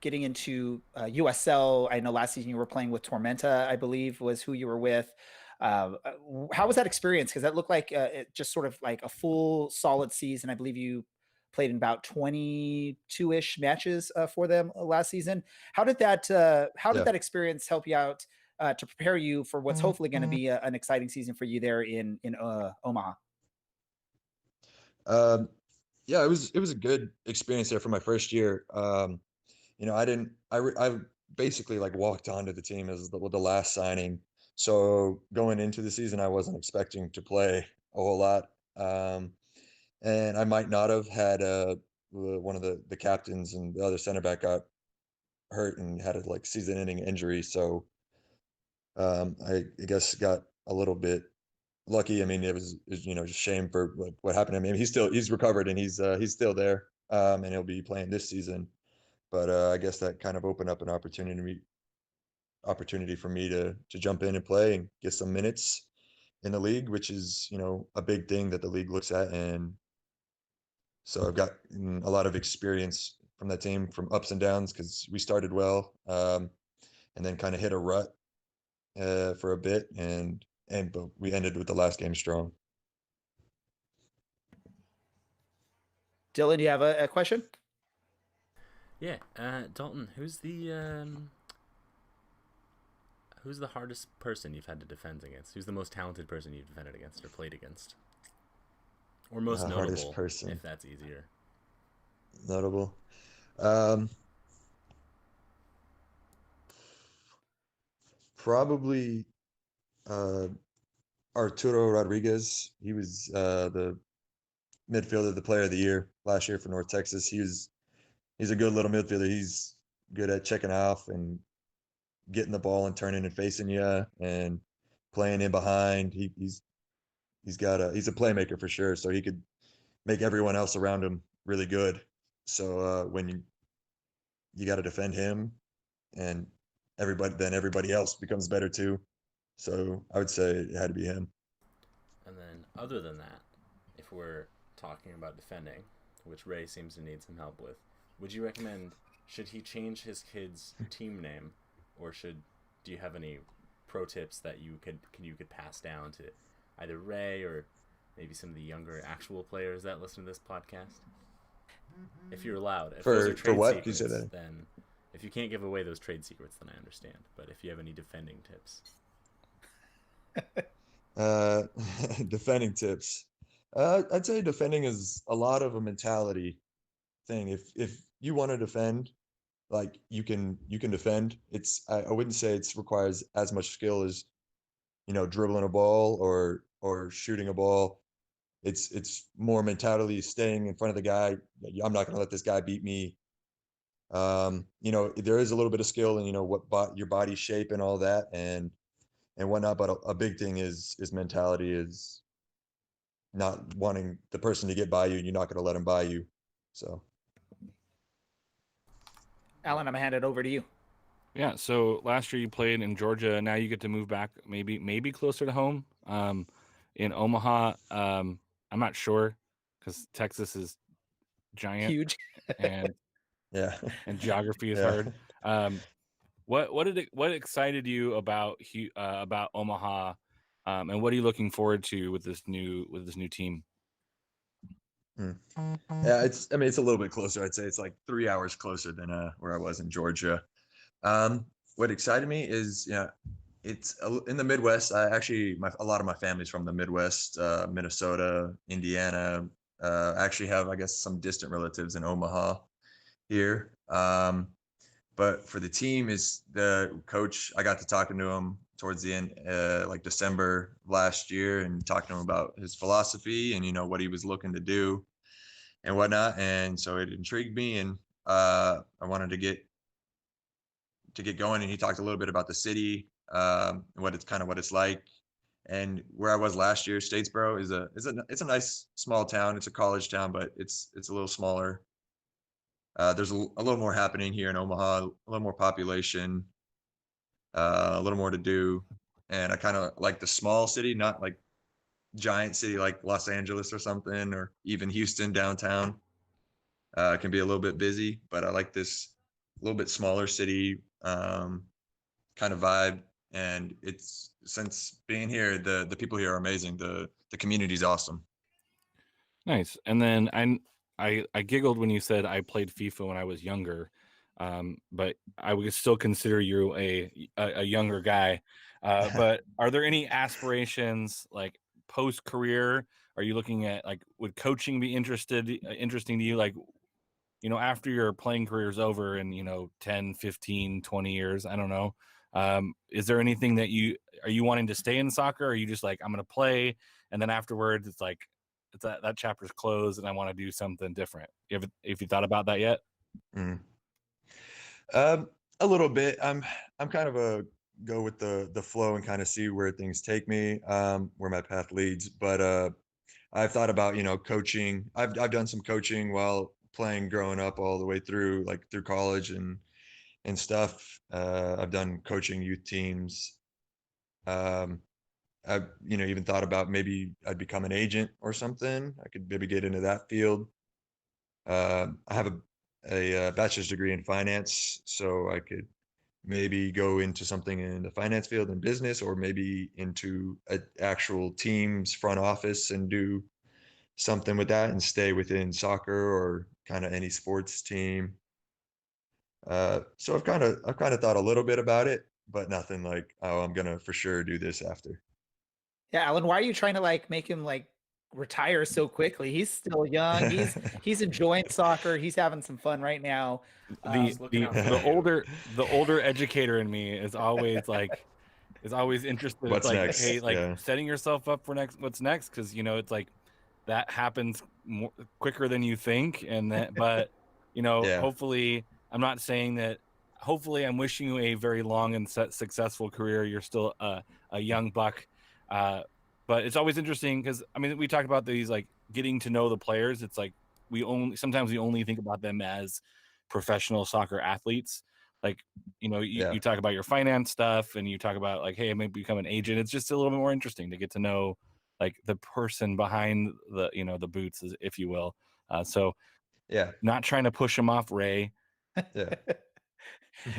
D: getting into USL, I know last season you were playing with Tormenta, I believe was who you were with. How was that experience? Because that looked like it just sort of like a full solid season. I believe you played in about 22-ish matches for them last season. How did that experience help you out to prepare you for what's hopefully going to be an exciting season for you there in Omaha?
E: Yeah, it was a good experience there for my first year. I basically like walked onto the team as the last signing. So going into the season, I wasn't expecting to play a whole lot. And I might not have had one of the captains and the other center back got hurt and had a like season-ending injury. So I guess got a little bit lucky. I mean, it was just shame for what happened to him. I mean, he's recovered and he's still there, and he'll be playing this season. But I guess that kind of opened up an opportunity for me to jump in and play and get some minutes in the league, which is a big thing that the league looks at. And so I've got a lot of experience from that team, from ups and downs, because we started well, and then kind of hit a rut for a bit, but we ended with the last game strong.
D: Dylan, do you have a question?
A: Yeah, Daltyn, who's the hardest person you've had to defend against? Who's the most talented person you've defended against or played against? Or most notable,
E: hardest person,
A: if that's easier.
E: Notable. Probably Arturo Rodriguez. He was the midfielder, the player of the year last year for North Texas. He's a good little midfielder. He's good at checking off and getting the ball and turning and facing you and playing in behind. He's a playmaker for sure. So he could make everyone else around him really good. So when you got to defend him, and everybody else becomes better too. So I would say it had to be him.
A: And then, other than that, if we're talking about defending, which Ray seems to need some help with, would you recommend, should he change his kid's team name, or do you have any pro tips that you could pass down to either Ray or maybe some of the younger actual players that listen to this podcast? If you're allowed. If those are trade
E: what?
A: secrets,
E: You said that.
A: then if you can't give away those trade secrets, then I understand. But if you have any defending tips.
E: Defending tips. I'd say defending is a lot of a mentality thing. If you want to defend, like you can defend. I wouldn't say it requires as much skill as dribbling a ball or shooting a ball. It's more mentality, staying in front of the guy. I'm not going to let this guy beat me. There is a little bit of skill in your body shape and all that and whatnot, but a big thing is mentality, is not wanting the person to get by you, and you're not going to let him by you. So
D: Alan, I'm gonna hand it over to you.
B: Yeah, so last year you played in Georgia. Now you get to move back, maybe closer to home, in Omaha. I'm not sure, because Texas is giant,
D: Huge.
B: and
E: yeah,
B: and geography is
E: Yeah.
B: hard. What excited you about Omaha, and what are you looking forward to with this new team?
E: Yeah, it's a little bit closer. I'd say it's like 3 hours closer than where I was in Georgia. What excited me is it's in the Midwest. A lot of my family's from the Midwest, Minnesota, Indiana. I actually have, I guess, some distant relatives in Omaha here. But for the team, is the coach. I got to talking to him towards the end, like December last year, and talking to him about his philosophy and what he was looking to do and whatnot. And so it intrigued me, and I wanted to get going. And he talked a little bit about the city, what it's like, and where I was last year. Statesboro it's a nice small town. It's a college town, but it's a little smaller. There's a little more happening here in Omaha, a little more population, a little more to do. And I kind of like the small city, not like giant city like Los Angeles or something, or even Houston downtown. Can be a little bit busy, but I like this little bit smaller city kind of vibe. And it's, since being here, the people here are amazing. The community's awesome.
B: Nice. And then I giggled when you said I played FIFA when I was younger. but I would still consider you a younger guy. But are there any aspirations like post career? Are you looking at like would coaching be interesting to you? Like, after your playing career is over in 10, 15, 20 years, I don't know. Is there anything that are you wanting to stay in soccer? Or are you just like, I'm going to play, and then afterwards it's like that chapter's closed and I want to do something different? If you thought about that yet?
E: Mm. A little bit. I'm kind of a go with the flow and kind of see where things take me, where my path leads. But I've thought about, coaching. I've done some coaching while playing growing up all the way through college and stuff. I've done coaching youth teams. I've even thought about maybe I'd become an agent or something. I could maybe get into that field. I have a bachelor's degree in finance, so I could maybe go into something in the finance field in business, or maybe into an actual team's front office and do something with that and stay within soccer or kind of any sports team. So I've kind of thought a little bit about it, but nothing like, oh, I'm gonna for sure do this after.
D: Yeah, Alan, why are you trying to like make him like retire so quickly? He's still young. He's enjoying soccer. He's having some fun right now.
B: The older educator in me is always interested.
E: What's
B: it's like,
E: next?
B: hey, like
E: Yeah.
B: setting yourself up for what's next, because it's like that happens quicker than you think, and that, but
E: Yeah.
B: hopefully, I'm not saying that. Hopefully, I'm wishing you a very long and successful career. You're still a young buck. But it's always interesting because we talk about these like getting to know the players. It's like sometimes we only think about them as professional soccer athletes. Like you talk about your finance stuff and you talk about like, hey, I may become an agent. It's just a little bit more interesting to get to know like the person behind the the boots, if you will. So
E: Yeah.
B: not trying to push him off, Ray.
E: Yeah.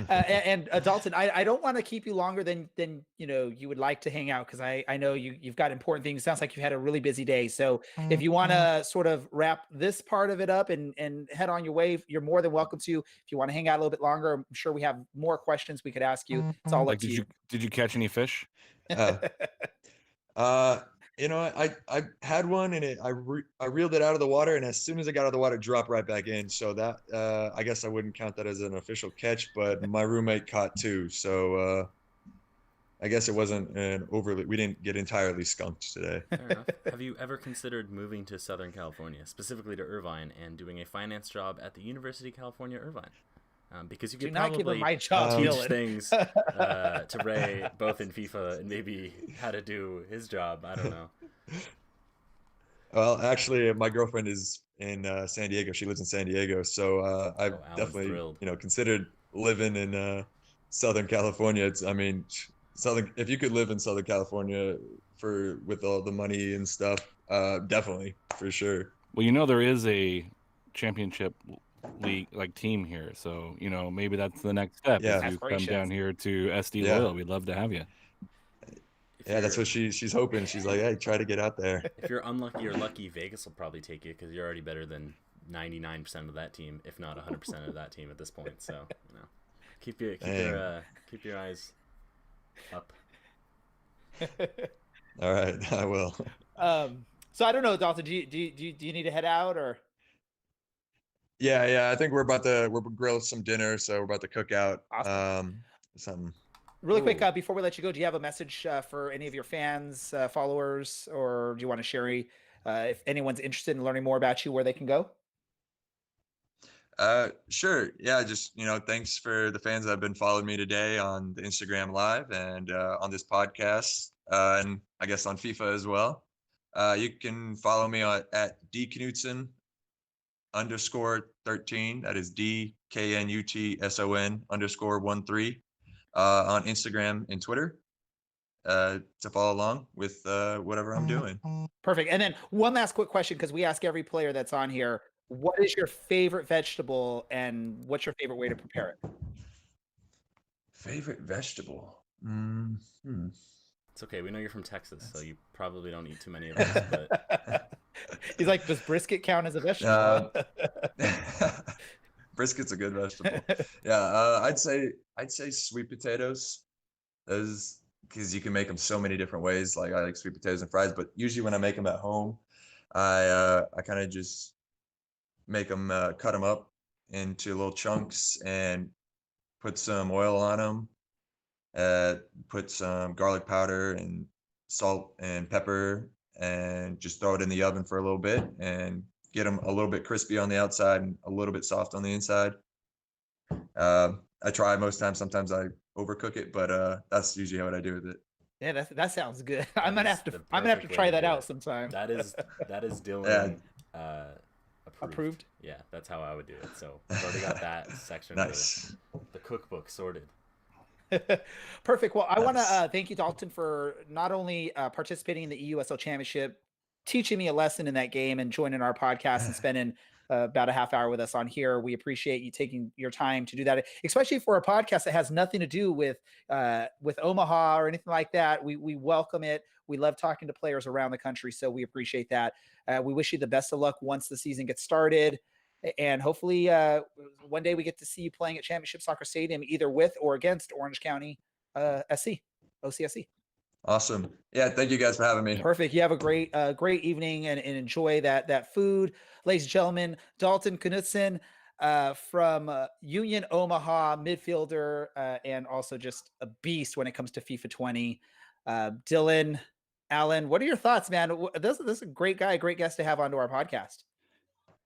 D: And Daltyn, I don't want to keep you longer than you would like to hang out, because I know you've got important things. Sounds like you've had a really busy day. So if you want to sort of wrap this part of it up and head on your way, you're more than welcome to. If you want to hang out a little bit longer, I'm sure we have more questions we could ask you. It's all up to you.
B: Did you catch any fish?
E: I had one and I reeled it out of the water, and as soon as I got out of the water, it dropped right back in. So that I guess I wouldn't count that as an official catch, but my roommate caught two. So I guess it wasn't we didn't get entirely skunked today.
A: Fair enough. Have you ever considered moving to Southern California, specifically to Irvine, and doing a finance job at the University of California, Irvine? Because you could
D: not give him
A: probably
D: my job,
A: teach
D: Dylan.
A: things to Ray, both in FIFA and maybe how to do his job. I don't know.
E: Well, actually, my girlfriend is in San Diego. She lives in San Diego, so I've
A: Alan's
E: definitely
A: thrilled.
E: considered living in Southern California. If you could live in Southern California with all the money and stuff, definitely, for sure.
B: Well, there is a championship league team here, so maybe that's the next step.
E: Yeah.
B: If you come down here to SD Loyal, we'd love to have you.
E: Yeah, that's what she's hoping. She's like, hey, try to get out there.
A: If you're unlucky or lucky, Vegas will probably take you because you're already better than 99% of that team, if not 100% of that team at this point. So keep your eyes up.
E: All right, I will.
D: So I don't know, Daltyn. Do you need to head out or?
E: Yeah. I think we're grill some dinner, so we're about to cook out something.
D: Really quick, before we let you go, do you have a message for any of your fans, followers, or do you want to share if anyone's interested in learning more about you, where they can go?
E: Sure. Yeah, just thanks for the fans that have been following me today on the Instagram Live and on this podcast, and I guess on FIFA as well. You can follow me at DKnutson _13. That is DKNUTSON _13 on Instagram and Twitter to follow along with whatever I'm doing.
D: Perfect. And then one last quick question, because we ask every player that's on here, what is your favorite vegetable and what's your favorite way to prepare it?
E: Favorite vegetable?
A: It's okay. We know you're from Texas, so you probably don't eat too many of those. But
D: He's like, does brisket count as a vegetable?
E: Brisket's a good vegetable. Yeah, I'd say sweet potatoes. Those, because you can make them so many different ways. Like I like sweet potatoes and fries, but usually when I make them at home, I kind of just make them cut them up into little chunks and put some oil on them. Put some garlic powder and salt and pepper, and just throw it in the oven for a little bit and get them a little bit crispy on the outside and a little bit soft on the inside. I try most times. Sometimes I overcook it, but that's usually what I do with it.
D: Yeah, that sounds good. I'm gonna
A: is
D: have to
A: the perfect way
D: try
A: to
D: that
A: do
D: out
A: it.
D: sometime.
A: That is Dylan
D: Approved?
A: Yeah, that's how I would do it. So I've already got that section
E: Nice.
A: of the cookbook sorted.
D: Perfect. Well, I want to
E: Nice.
D: thank you, Daltyn, for not only participating in the eUSL Championship, teaching me a lesson in that game, and joining our podcast and spending about a half hour with us on here. We appreciate you taking your time to do that, especially for a podcast that has nothing to do with Omaha or anything like that. We welcome it. We love talking to players around the country, so we appreciate that. We wish you the best of luck once the season gets started. And hopefully one day we get to see you playing at Championship Soccer Stadium, either with or against Orange County SC, OCSC.
E: Awesome. Yeah, thank you guys for having me.
D: Perfect. You have a great evening and enjoy that food. Ladies and gentlemen, Daltyn Knutson from Union Omaha, midfielder, and also just a beast when it comes to FIFA 20. Dylan Allen, what are your thoughts, man? This is a great guy, great guest to have onto our podcast.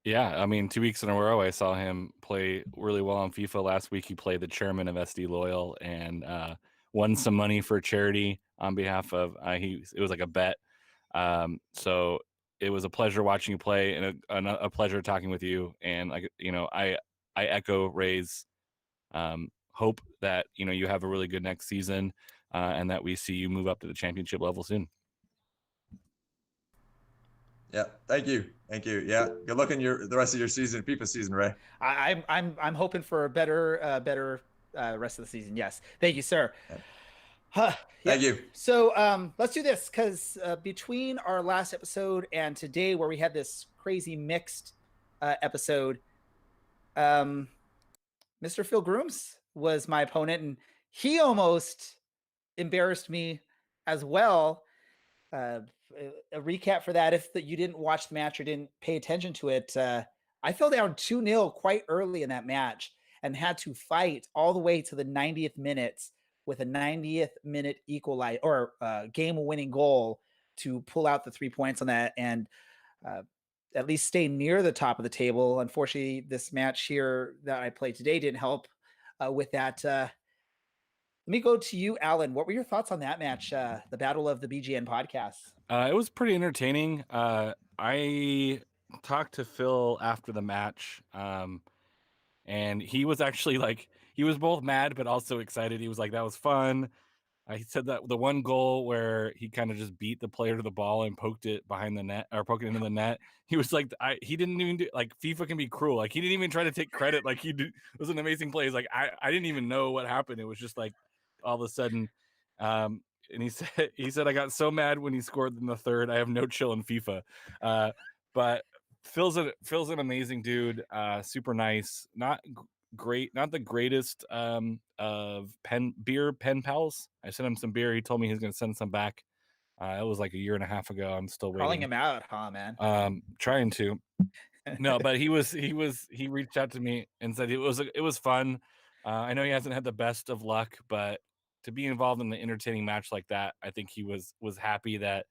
B: Yeah, I mean, 2 weeks in a row, I saw him play really well on FIFA. Last week, he played the chairman of SD Loyal and won some money for charity on behalf of. It was like a bet. So it was a pleasure watching you play, and a pleasure talking with you. And I echo Ray's hope that you have a really good next season, and that we see you move up to the championship level soon.
E: Yeah, thank you. Yeah, good luck in the rest of your season, FIFA season, Ray.
D: I'm hoping for a better rest of the season. Yes, thank you, sir.
E: Yeah. Thank you.
D: So let's do this, because between our last episode and today, where we had this crazy mixed episode, Mr. Phil Grooms was my opponent, and he almost embarrassed me as well. A recap for that, if you didn't watch the match or didn't pay attention to it, I fell down 2-0 quite early in that match and had to fight all the way to the 90th minutes with a 90th minute equalize or game-winning goal to pull out the 3 points on that and at least stay near the top of the table. Unfortunately, this match here that I played today didn't help with that. Let me go to you, Alan. What were your thoughts on that match, the Battle of the BGN podcast?
B: It was pretty entertaining. I talked to Phil after the match, and he was actually he was both mad but also excited. He was like, that was fun. He said that the one goal where he kind of just beat the player to the ball and poked it behind the net, or poked it into the net. He was like, he didn't even do, FIFA can be cruel. He didn't even try to take credit. It was an amazing play. He's like, I didn't even know what happened. It was just all of a sudden. And he said, I got so mad when he scored in the third. I have no chill in FIFA. But Phil's an amazing dude. Super nice. Not great. Not the greatest of pen pals. I sent him some beer. He told me he's going to send some back. It was like a year and a half ago. I'm still waiting.
D: Calling him out, huh, man?
B: Trying to. No, but he reached out to me and said it was fun. I know he hasn't had the best of luck, but to be involved in an entertaining match like that, I think he was happy that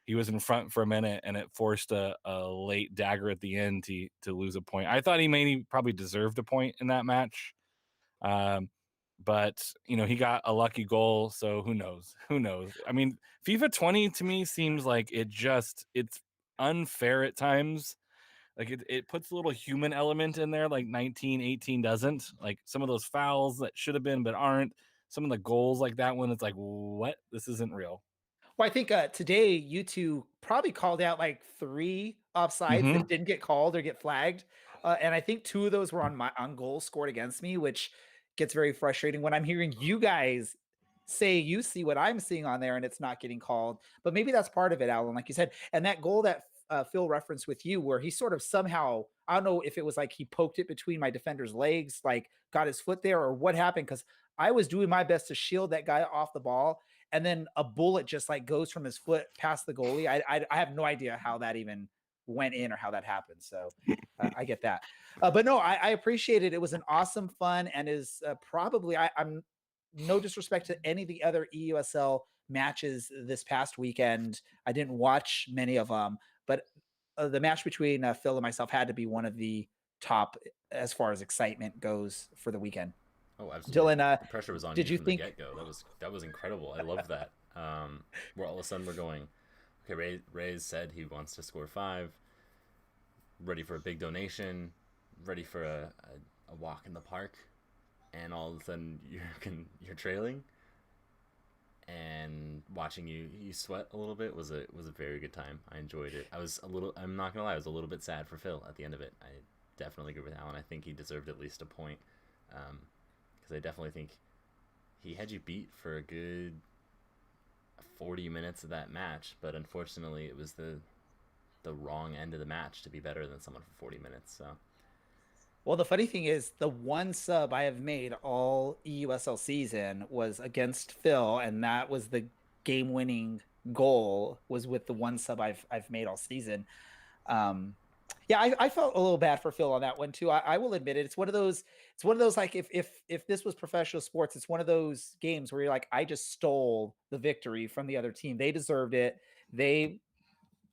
B: he was in front for a minute and it forced a late dagger at the end to lose a point. I thought he probably deserved a point in that match. But he got a lucky goal, so who knows? I mean, FIFA 20 to me seems like it's unfair at times. It puts a little human element in there, like 1918 doesn't. Like some of those fouls that should have been but aren't. Some of the goals like that one, it's like, what? This isn't real.
D: Well, I think today you two probably called out like 3 offsides that didn't get called or get flagged. And I think 2 of those were on goals scored against me, which gets very frustrating when I'm hearing you guys say you see what I'm seeing on there and it's not getting called. But maybe that's part of it, Alan, like you said. And that goal that Phil referenced with you, where he sort of somehow, I don't know if it was like he poked it between my defender's legs, like got his foot there, or what happened, because I was doing my best to shield that guy off the ball, and then a bullet just like goes from his foot past the goalie. I have no idea how that even went in or how that happened. So I get that. But no, I appreciate it. It was an awesome fun, and is probably, I'm no disrespect to any of the other eUSL matches this past weekend. I didn't watch many of them, but the match between Phil and myself had to be one of the top as far as excitement goes for the weekend.
A: Oh, absolutely.
D: Dylan,
A: the pressure was on
D: did
A: you
D: you
A: from
D: think
A: the get-go. That was incredible. I love that. Where all of a sudden we're going, okay, Ray's said he wants to score 5, ready for a big donation, ready for a walk in the park, and all of a sudden you're trailing, and watching you sweat a little bit was a very good time. I enjoyed it. I'm not gonna lie, I was a little bit sad for Phil at the end of it. I definitely agree with Alan. I think he deserved at least a point, because I definitely think he had you beat for a good 40 minutes of that match, but unfortunately it was the wrong end of the match to be better than someone for 40 minutes. So,
D: well, the funny thing is, the one sub I have made all eUSL season was against Phil, and that was the game-winning goal, was with the one sub I've made all season. Yeah, I felt a little bad for Phil on that one too. I will admit it. It's one of those like, if this was professional sports, it's one of those games where you're like, I just stole the victory from the other team. They deserved it. They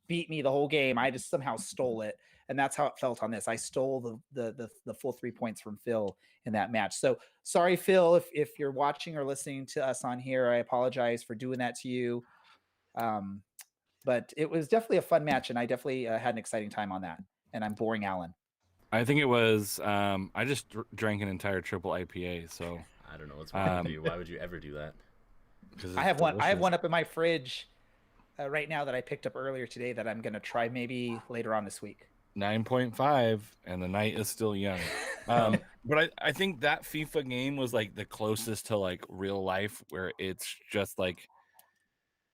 D: beat me the whole game. I just somehow stole it. And that's how it felt on this. I stole the full 3 points from Phil in that match. So sorry, Phil, if you're watching or listening to us on here, I apologize for doing that to you. But it was definitely a fun match, and I definitely had an exciting time on that. And I'm boring Alan.
B: I think it was. I just drank an entire triple IPA, so
A: I don't know what's wrong with you. Why would you ever do that?
D: I have one. I have one up in my fridge right now that I picked up earlier today that I'm gonna try maybe later on this week.
B: 9.5, and the night is still young. But I think that FIFA game was like the closest to like real life, where it's just like,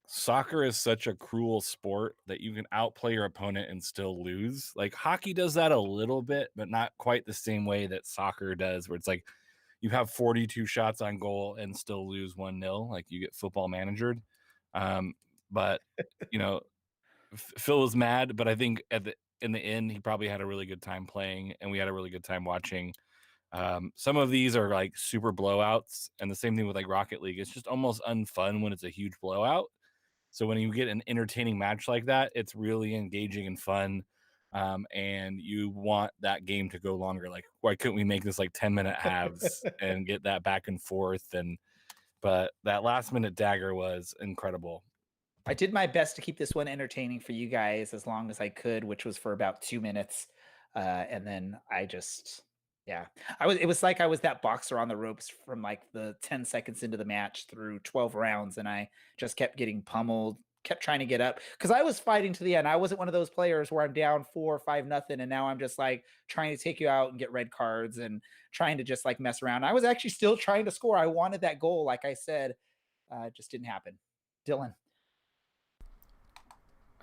B: soccer is such a cruel sport that you can outplay your opponent and still lose. Like hockey does that a little bit, but not quite the same way that soccer does, where it's like you have 42 shots on goal and still lose 1-0. Like you get football managered. But you know, Phil was mad, but I think in the end, he probably had a really good time playing, and we had a really good time watching. Some of these are like super blowouts, and the same thing with like Rocket League. It's just almost unfun when it's a huge blowout. So when you get an entertaining match like that, it's really engaging and fun. And you want that game to go longer. Like, why couldn't we make this like 10-minute halves and get that back and forth? But that last minute dagger was incredible.
D: I did my best to keep this one entertaining for you guys as long as I could, which was for about 2 minutes. And then I just, yeah, it was like I was that boxer on the ropes from like the 10 seconds into the match through 12 rounds. And I just kept getting pummeled, kept trying to get up, because I was fighting to the end. I wasn't one of those players where I'm down 4 or 5-0. And now I'm just like trying to take you out and get red cards and trying to just like mess around. I was actually still trying to score. I wanted that goal. Like I said, it just didn't happen. Dylan.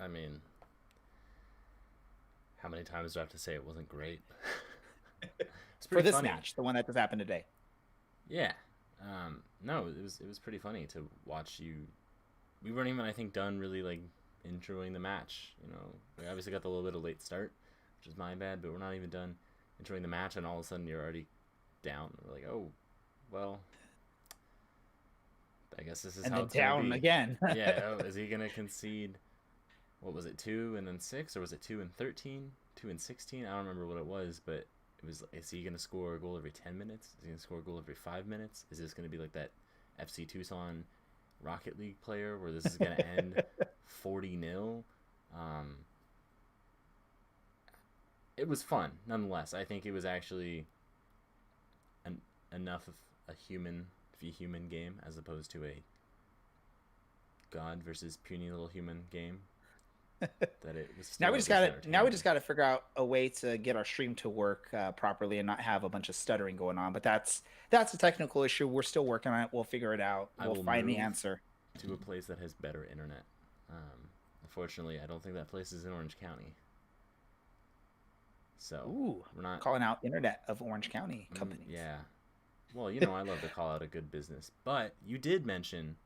A: I mean, how many times do I have to say it wasn't great? It's
D: For this
A: funny.
D: match, the one that just happened today.
A: Yeah. No, it was pretty funny to watch you. We weren't even, I think, done really like enjoying the match. You know, we obviously got the little bit of late start, which is my bad, but we're not even done enjoying the match, and all of a sudden you're already down. We're like, oh, well, I guess this is
D: And
A: how
D: then
A: it's gonna
D: down
A: be.
D: again.
A: Yeah. Oh, is he gonna concede? What was it, 2 and then 6, or was it 2 and 13, 2 and 16? I don't remember what it was, but it was. Is he gonna score a goal every 10 minutes? Is he gonna score a goal every 5 minutes? Is this gonna be like that FC Tucson Rocket League player where this is gonna end 40-0? It was fun nonetheless. I think it was actually enough of a human v human game as opposed to a god versus puny little human game. That it was
D: Now we just got to figure out a way to get our stream to work properly and not have a bunch of stuttering going on. But that's a technical issue. We're still working on it. We'll figure it out. We'll find the answer
A: to a place that has better internet. Unfortunately, I don't think that place is in Orange County. So
D: Ooh,
A: we're not
D: calling out internet of Orange County companies.
A: Yeah. Well, I love to call out a good business. But you did mention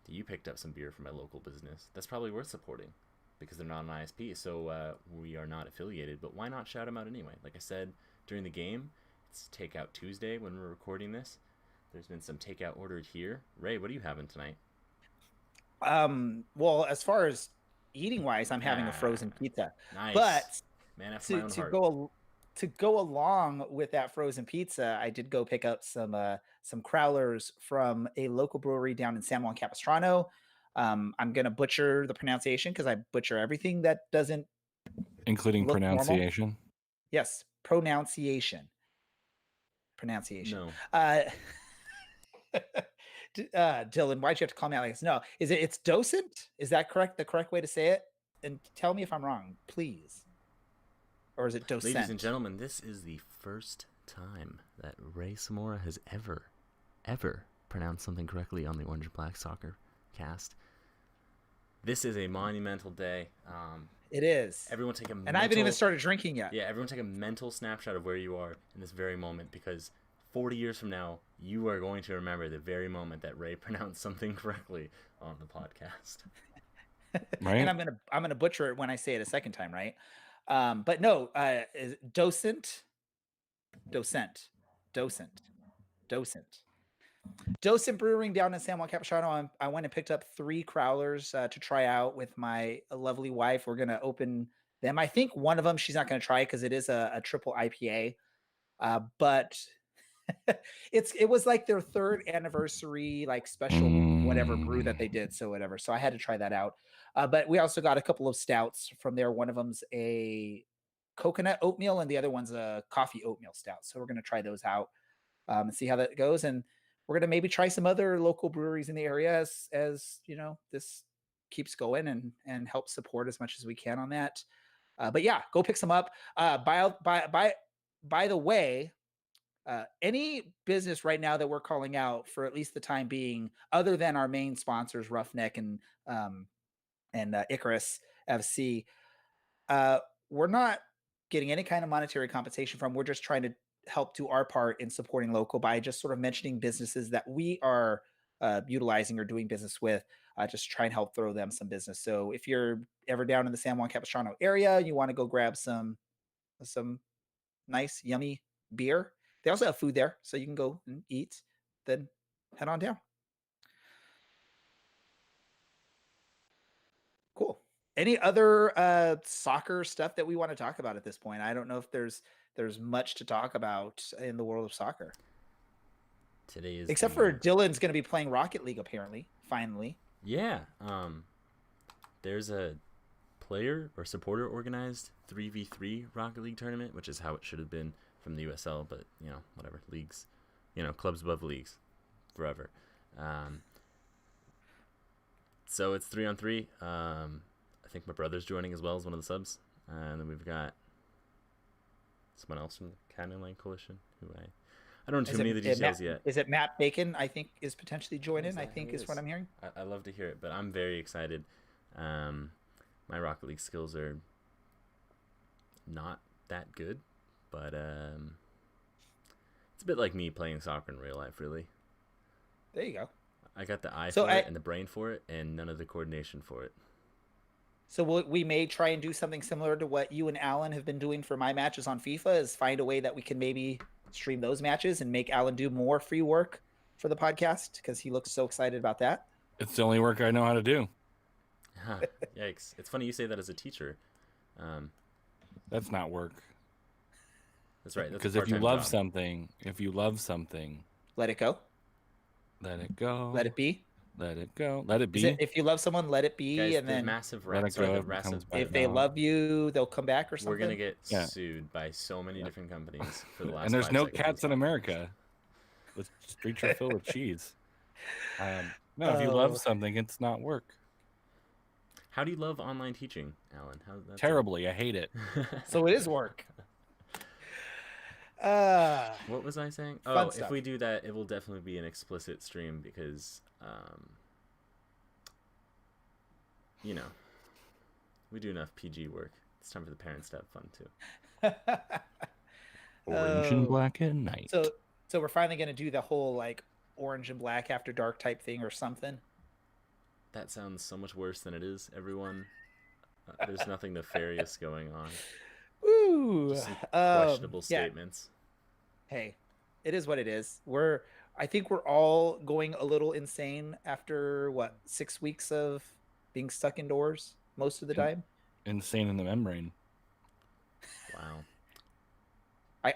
A: that you picked up some beer from my local business. That's probably worth supporting because they're not an ISP, so we are not affiliated. But why not shout them out anyway? Like I said during the game, it's Takeout Tuesday when we're recording this. There's been some takeout ordered here. Ray, what are you having tonight?
D: Well, as far as eating wise, I'm having a frozen pizza.
A: Nice.
D: But
A: man after my own heart.
D: To go along with that frozen pizza, I did go pick up some crowlers from a local brewery down in San Juan Capistrano. I'm gonna butcher the pronunciation because I butcher everything that doesn't
B: including
D: look
B: pronunciation.
D: Normal. Yes, pronunciation.
A: No.
D: Dylan, why'd you have to call me out like this? No, it's docent? Is that correct? The correct way to say it? And tell me if I'm wrong, please. Or is it docent?
A: Ladies and gentlemen, this is the first time that Ray Samora has ever pronounced something correctly on the Orange Black SoccerCast. This is a monumental day.
D: It is.
A: Everyone take a
D: and I haven't even started drinking yet.
A: Yeah, everyone take a mental snapshot of where you are in this very moment, because 40 years from now, you are going to remember the very moment that Ray pronounced something correctly on the podcast.
B: Right.
D: And I'm gonna butcher it when I say it a second time, right? But no, docent brewing down in San Juan Capistrano. I went and picked up 3 crowlers to try out with my lovely wife. We're gonna open them. I think one of them she's not gonna try because it is a triple IPA, but it was like their 3rd anniversary, like special whatever brew that they did. So whatever. So I had to try that out. But we also got a couple of stouts from there. One of them's a coconut oatmeal and the other one's a coffee oatmeal stout. So we're going to try those out and see how that goes. And we're going to maybe try some other local breweries in the area as you know, this keeps going and help support as much as we can on that. But yeah, go pick some up. By the way, any business right now that we're calling out for at least the time being, other than our main sponsors, Ruffneck and Icarus FC, we're not getting any kind of monetary compensation from. We're just trying to help do our part in supporting local by just sort of mentioning businesses that we are utilizing or doing business with, just try and help throw them some business. So if you're ever down in the San Juan Capistrano area, you want to go grab some nice, yummy beer. They also have food there, so you can go and eat, then head on down. Cool. Any other soccer stuff that we want to talk about at this point? I don't know if there's much to talk about in the world of soccer.
A: Today is
D: except for Dylan's going to be playing Rocket League apparently, finally.
A: Yeah. There's a player or supporter organized 3v3 Rocket League tournament, which is how it should have been from the USL, but whatever, leagues, clubs above leagues forever. So it's 3-on-3. I think my brother's joining as well as one of the subs, and then we've got someone else from the Canyon Lane Coalition who I don't know too many of the details yet.
D: Is it Matt Bacon? I think is potentially joining. I think is what I'm hearing.
A: I love to hear it, but I'm very excited. My Rocket League skills are not that good, but it's a bit like me playing soccer in real life, really.
D: There you go.
A: I got the eye for it and the brain for it, and none of the coordination for it.
D: So we may try and do something similar to what you and Alan have been doing for my matches on FIFA, is find a way that we can maybe stream those matches and make Alan do more free work for the podcast, because he looks so excited about that.
B: It's the only work I know how to do.
A: Huh, yikes. It's funny you say that as a teacher.
B: That's not work.
A: That's right.
B: Because if you love something,
D: let it go.
B: Let it go.
D: Let it be.
B: Let it go. Let it be.
D: If you love someone, let it be.
A: Guys,
D: and then
A: massive
B: let it go.
D: If they love you, they'll come back or something.
A: We're gonna get sued by so many different companies for the last.
B: And there's no cats in America. The streets are filled with cheese. No, if you love something, it's not work.
A: How do you love online teaching, Alan?
B: Terribly. I hate it.
D: So it is work.
A: What was I saying? If we do that, it will definitely be an explicit stream because, We do enough PG work. It's time for the parents to have fun too.
B: Orange and black at night.
D: So we're finally gonna do the whole like orange and black after dark type thing or something.
A: That sounds so much worse than it is, everyone. There's nothing nefarious going on.
D: Ooh,
A: Just some questionable
D: yeah.
A: statements.
D: Hey, it is what it is. I think we're all going a little insane after 6 weeks of being stuck indoors most of the time.
B: Insane in the membrane.
A: Wow.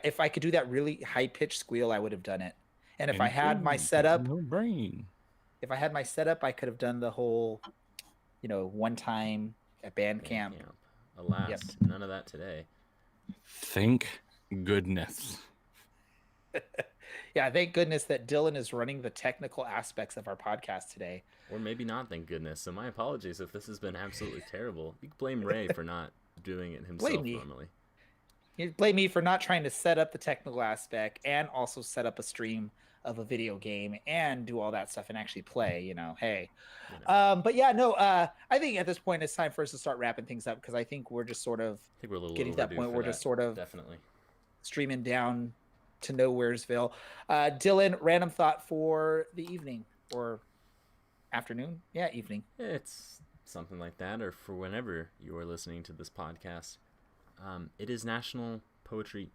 D: If I could do that really high pitched squeal, I would have done it. And if I had my setup, if I had my setup, I could have done the whole, one time at band camp.
A: Alas,
D: Yep.
A: none of that today.
B: Thank goodness.
D: Yeah, thank goodness that Dylan is running the technical aspects of our podcast today.
A: Or maybe not, thank goodness. So my apologies if this has been absolutely terrible. You can blame Ray for not doing it himself normally.
D: You blame me for not trying to set up the technical aspect and also set up a stream of a video game and do all that stuff and actually play, hey. But yeah, no, I think at this point it's time for us to start wrapping things up because I think we're just sort of
A: we're a little
D: getting to that point where we're just sort of
A: definitely
D: streaming down to Nowheresville. Dylan, random thought for the evening or afternoon? Yeah, evening.
A: It's something like that, or for whenever you are listening to this podcast. It is National Poetry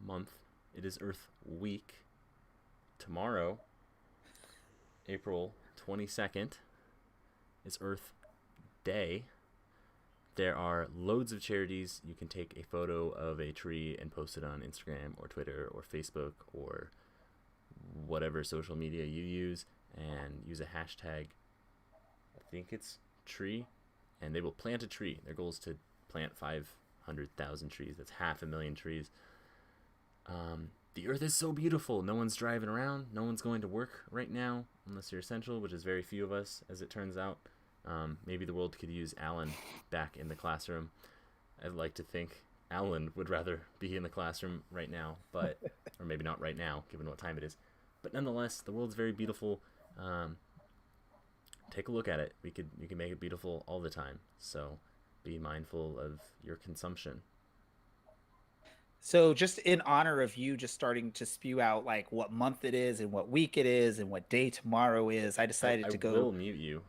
A: Month. It is Earth Week. Tomorrow, April 22nd, is Earth Day. There are loads of charities. You can take a photo of a tree and post it on Instagram or Twitter or Facebook or whatever social media you use and use a hashtag. I think it's tree, and they will plant a tree. Their goal is to plant 500,000 trees. That's 500,000 trees. The earth is so beautiful. No one's driving around. No one's going to work right now unless you're essential, which is very few of us, as it turns out. Maybe the world could use Alan back in the classroom. I'd like to think Alan would rather be in the classroom right now, but or maybe not right now, given what time it is. But nonetheless, the world's very beautiful. Take a look at it. You can make it beautiful all the time. So be mindful of your consumption.
D: So just in honor of you just starting to spew out like what month it is and what week it is and what day tomorrow is, I decided to go.
A: I will mute you.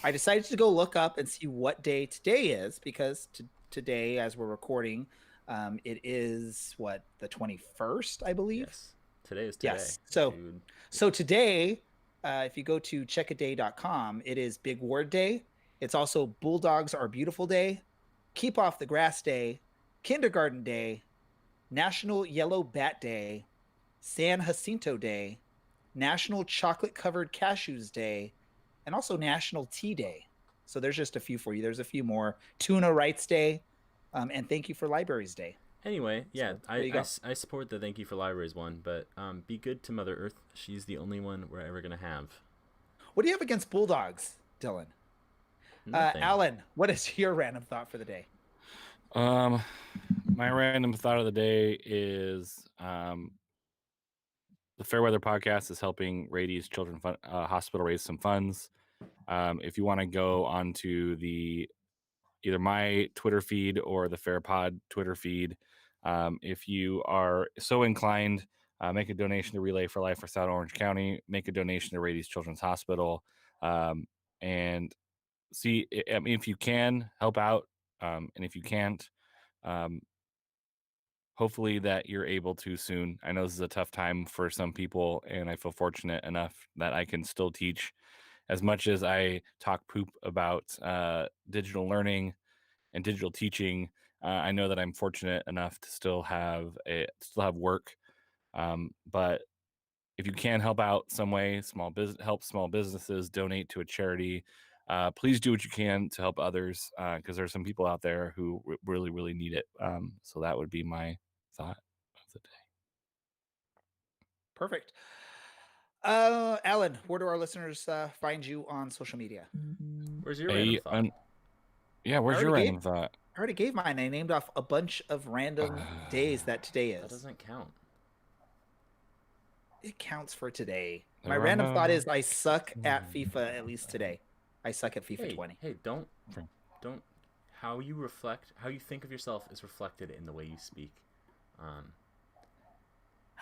D: I decided to go look up and see what day today is because today, as we're recording, it is the 21st, I believe.
A: Yes, today is today.
D: Yes. So today, if you go to checkaday.com, it is Big Word Day. It's also Bulldogs Are Beautiful Day, Keep Off the Grass Day, Kindergarten Day, National Yellow Bat Day, San Jacinto Day, National Chocolate Covered Cashews Day, and also National Tea Day. So there's just a few for you. There's a few more. Tuna Rights Day, and Thank You for Libraries Day.
A: Anyway, yeah,
D: So,
A: I support the Thank You for Libraries one, but be good to Mother Earth. She's the only one we're ever going to have.
D: What do you have against Bulldogs, Dylan? Alan, what is your random thought for the day?
B: My random thought of the day is the Fairweather podcast is helping Rady's Children's Hospital raise some funds. If you want to go onto either my Twitter feed or the FairPod Twitter feed, if you are so inclined, make a donation to Relay for Life for South Orange County, make a donation to Rady's Children's Hospital, and see, I mean, if you can, help out, and if you can't, hopefully that you're able to soon. I know this is a tough time for some people, and I feel fortunate enough that I can still teach. As much as I talk poop about digital learning and digital teaching, I know that I'm fortunate enough to still have work. But if you can help out some way, help small businesses, donate to a charity, please do what you can to help others, because there's some people out there who really, really need it. So that would be my thought of the day.
D: Perfect. Alan, where do our listeners find you on social media?
A: Where's your random thought?
B: Where's your random thought?
D: I already gave mine. I named off a bunch of random days that today is.
A: That doesn't count.
D: It counts for today. My random thought is I suck at FIFA at least today. I suck at FIFA 20.
A: Hey, don't how you think of yourself is reflected in the way you speak.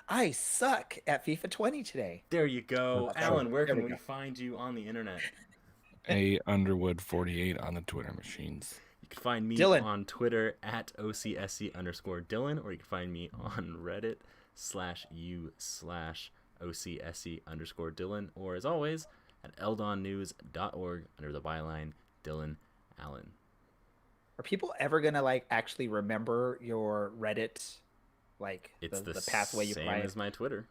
D: I suck at FIFA 20 today.
A: There you go.
D: Okay.
A: Alan, where
D: There
A: can
D: we
A: we
D: go.
A: find you on the internet?
B: A Underwood 48 on the Twitter machines.
A: You can find me
D: Dylan.
A: on Twitter at OCSC_Dylan, or you can find me on Reddit /u/OCSC_Dylan, or as always, at eldonnews.org under the byline Dylan Allen.
D: Are people ever gonna like actually remember your Reddit, like
A: It's
D: the pathway you
A: same
D: provide?
A: as my Twitter.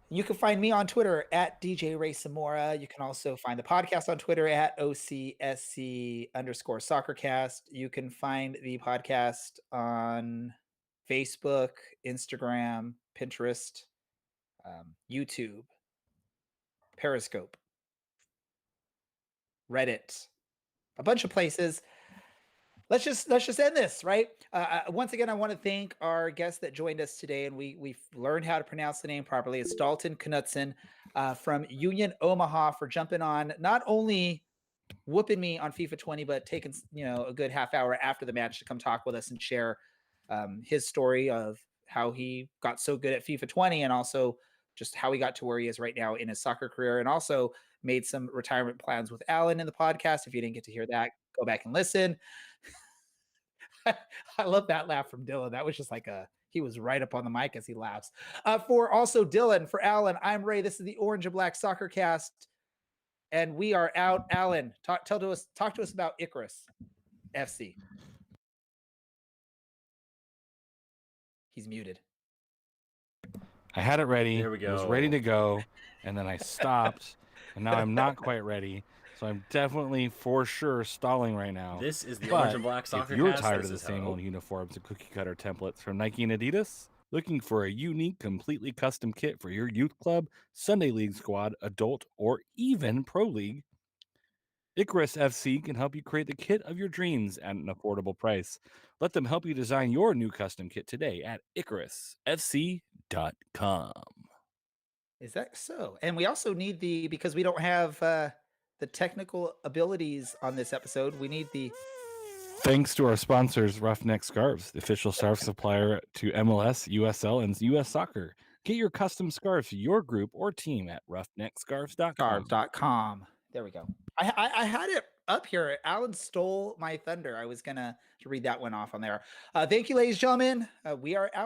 D: You can find me on Twitter at DJ Ray Samora. You can also find the podcast on Twitter at OCSC_SoccerCast. You can find the podcast on Facebook, Instagram, Pinterest, YouTube, Periscope, Reddit, a bunch of places. Let's just end this, right? Once again, I want to thank our guest that joined us today, and we've learned how to pronounce the name properly. It's Daltyn Knutson from Union Omaha for jumping on, not only whooping me on FIFA 20, but taking a good half hour after the match to come talk with us and share his story of how he got so good at FIFA 20, and also just how he got to where he is right now in his soccer career, and also made some retirement plans with Alan in the podcast. If you didn't get to hear that, go back and listen. I love that laugh from Dylan. That was just like he was right up on the mic as he laughs. For also Dylan, for Alan, I'm Ray. This is the Orange and Black SoccerCast, and we are out. Alan, talk to us about Icarus FC. He's muted.
B: I had it ready.
A: There we
B: I was
A: go.
B: ready to go, and then I stopped, and now I'm not quite ready. So I'm definitely, for sure, stalling right now.
A: This is the
B: But
A: Orange and Black SoccerCast.
B: if you're tired
A: This
B: of the
A: is
B: same
A: how-
B: old uniforms and cookie-cutter templates from Nike and Adidas, looking for a unique, completely custom kit for your youth club, Sunday league squad, adult, or even pro league, Icarus FC can help you create the kit of your dreams at an affordable price. Let them help you design your new custom kit today at IcarusFC.com.
D: Is that so? And we also need because we don't have the technical abilities on this episode, we need the
B: Thanks to our sponsors, Ruffneck Scarves, the official scarf supplier to MLS, USL, and US Soccer. Get your custom scarves for your group or team at roughneckscarves.com.
D: scarves.com. There we go. I had it up here. Alan stole my thunder. I was gonna read that one off on there. Thank you, ladies and gentlemen. We are out.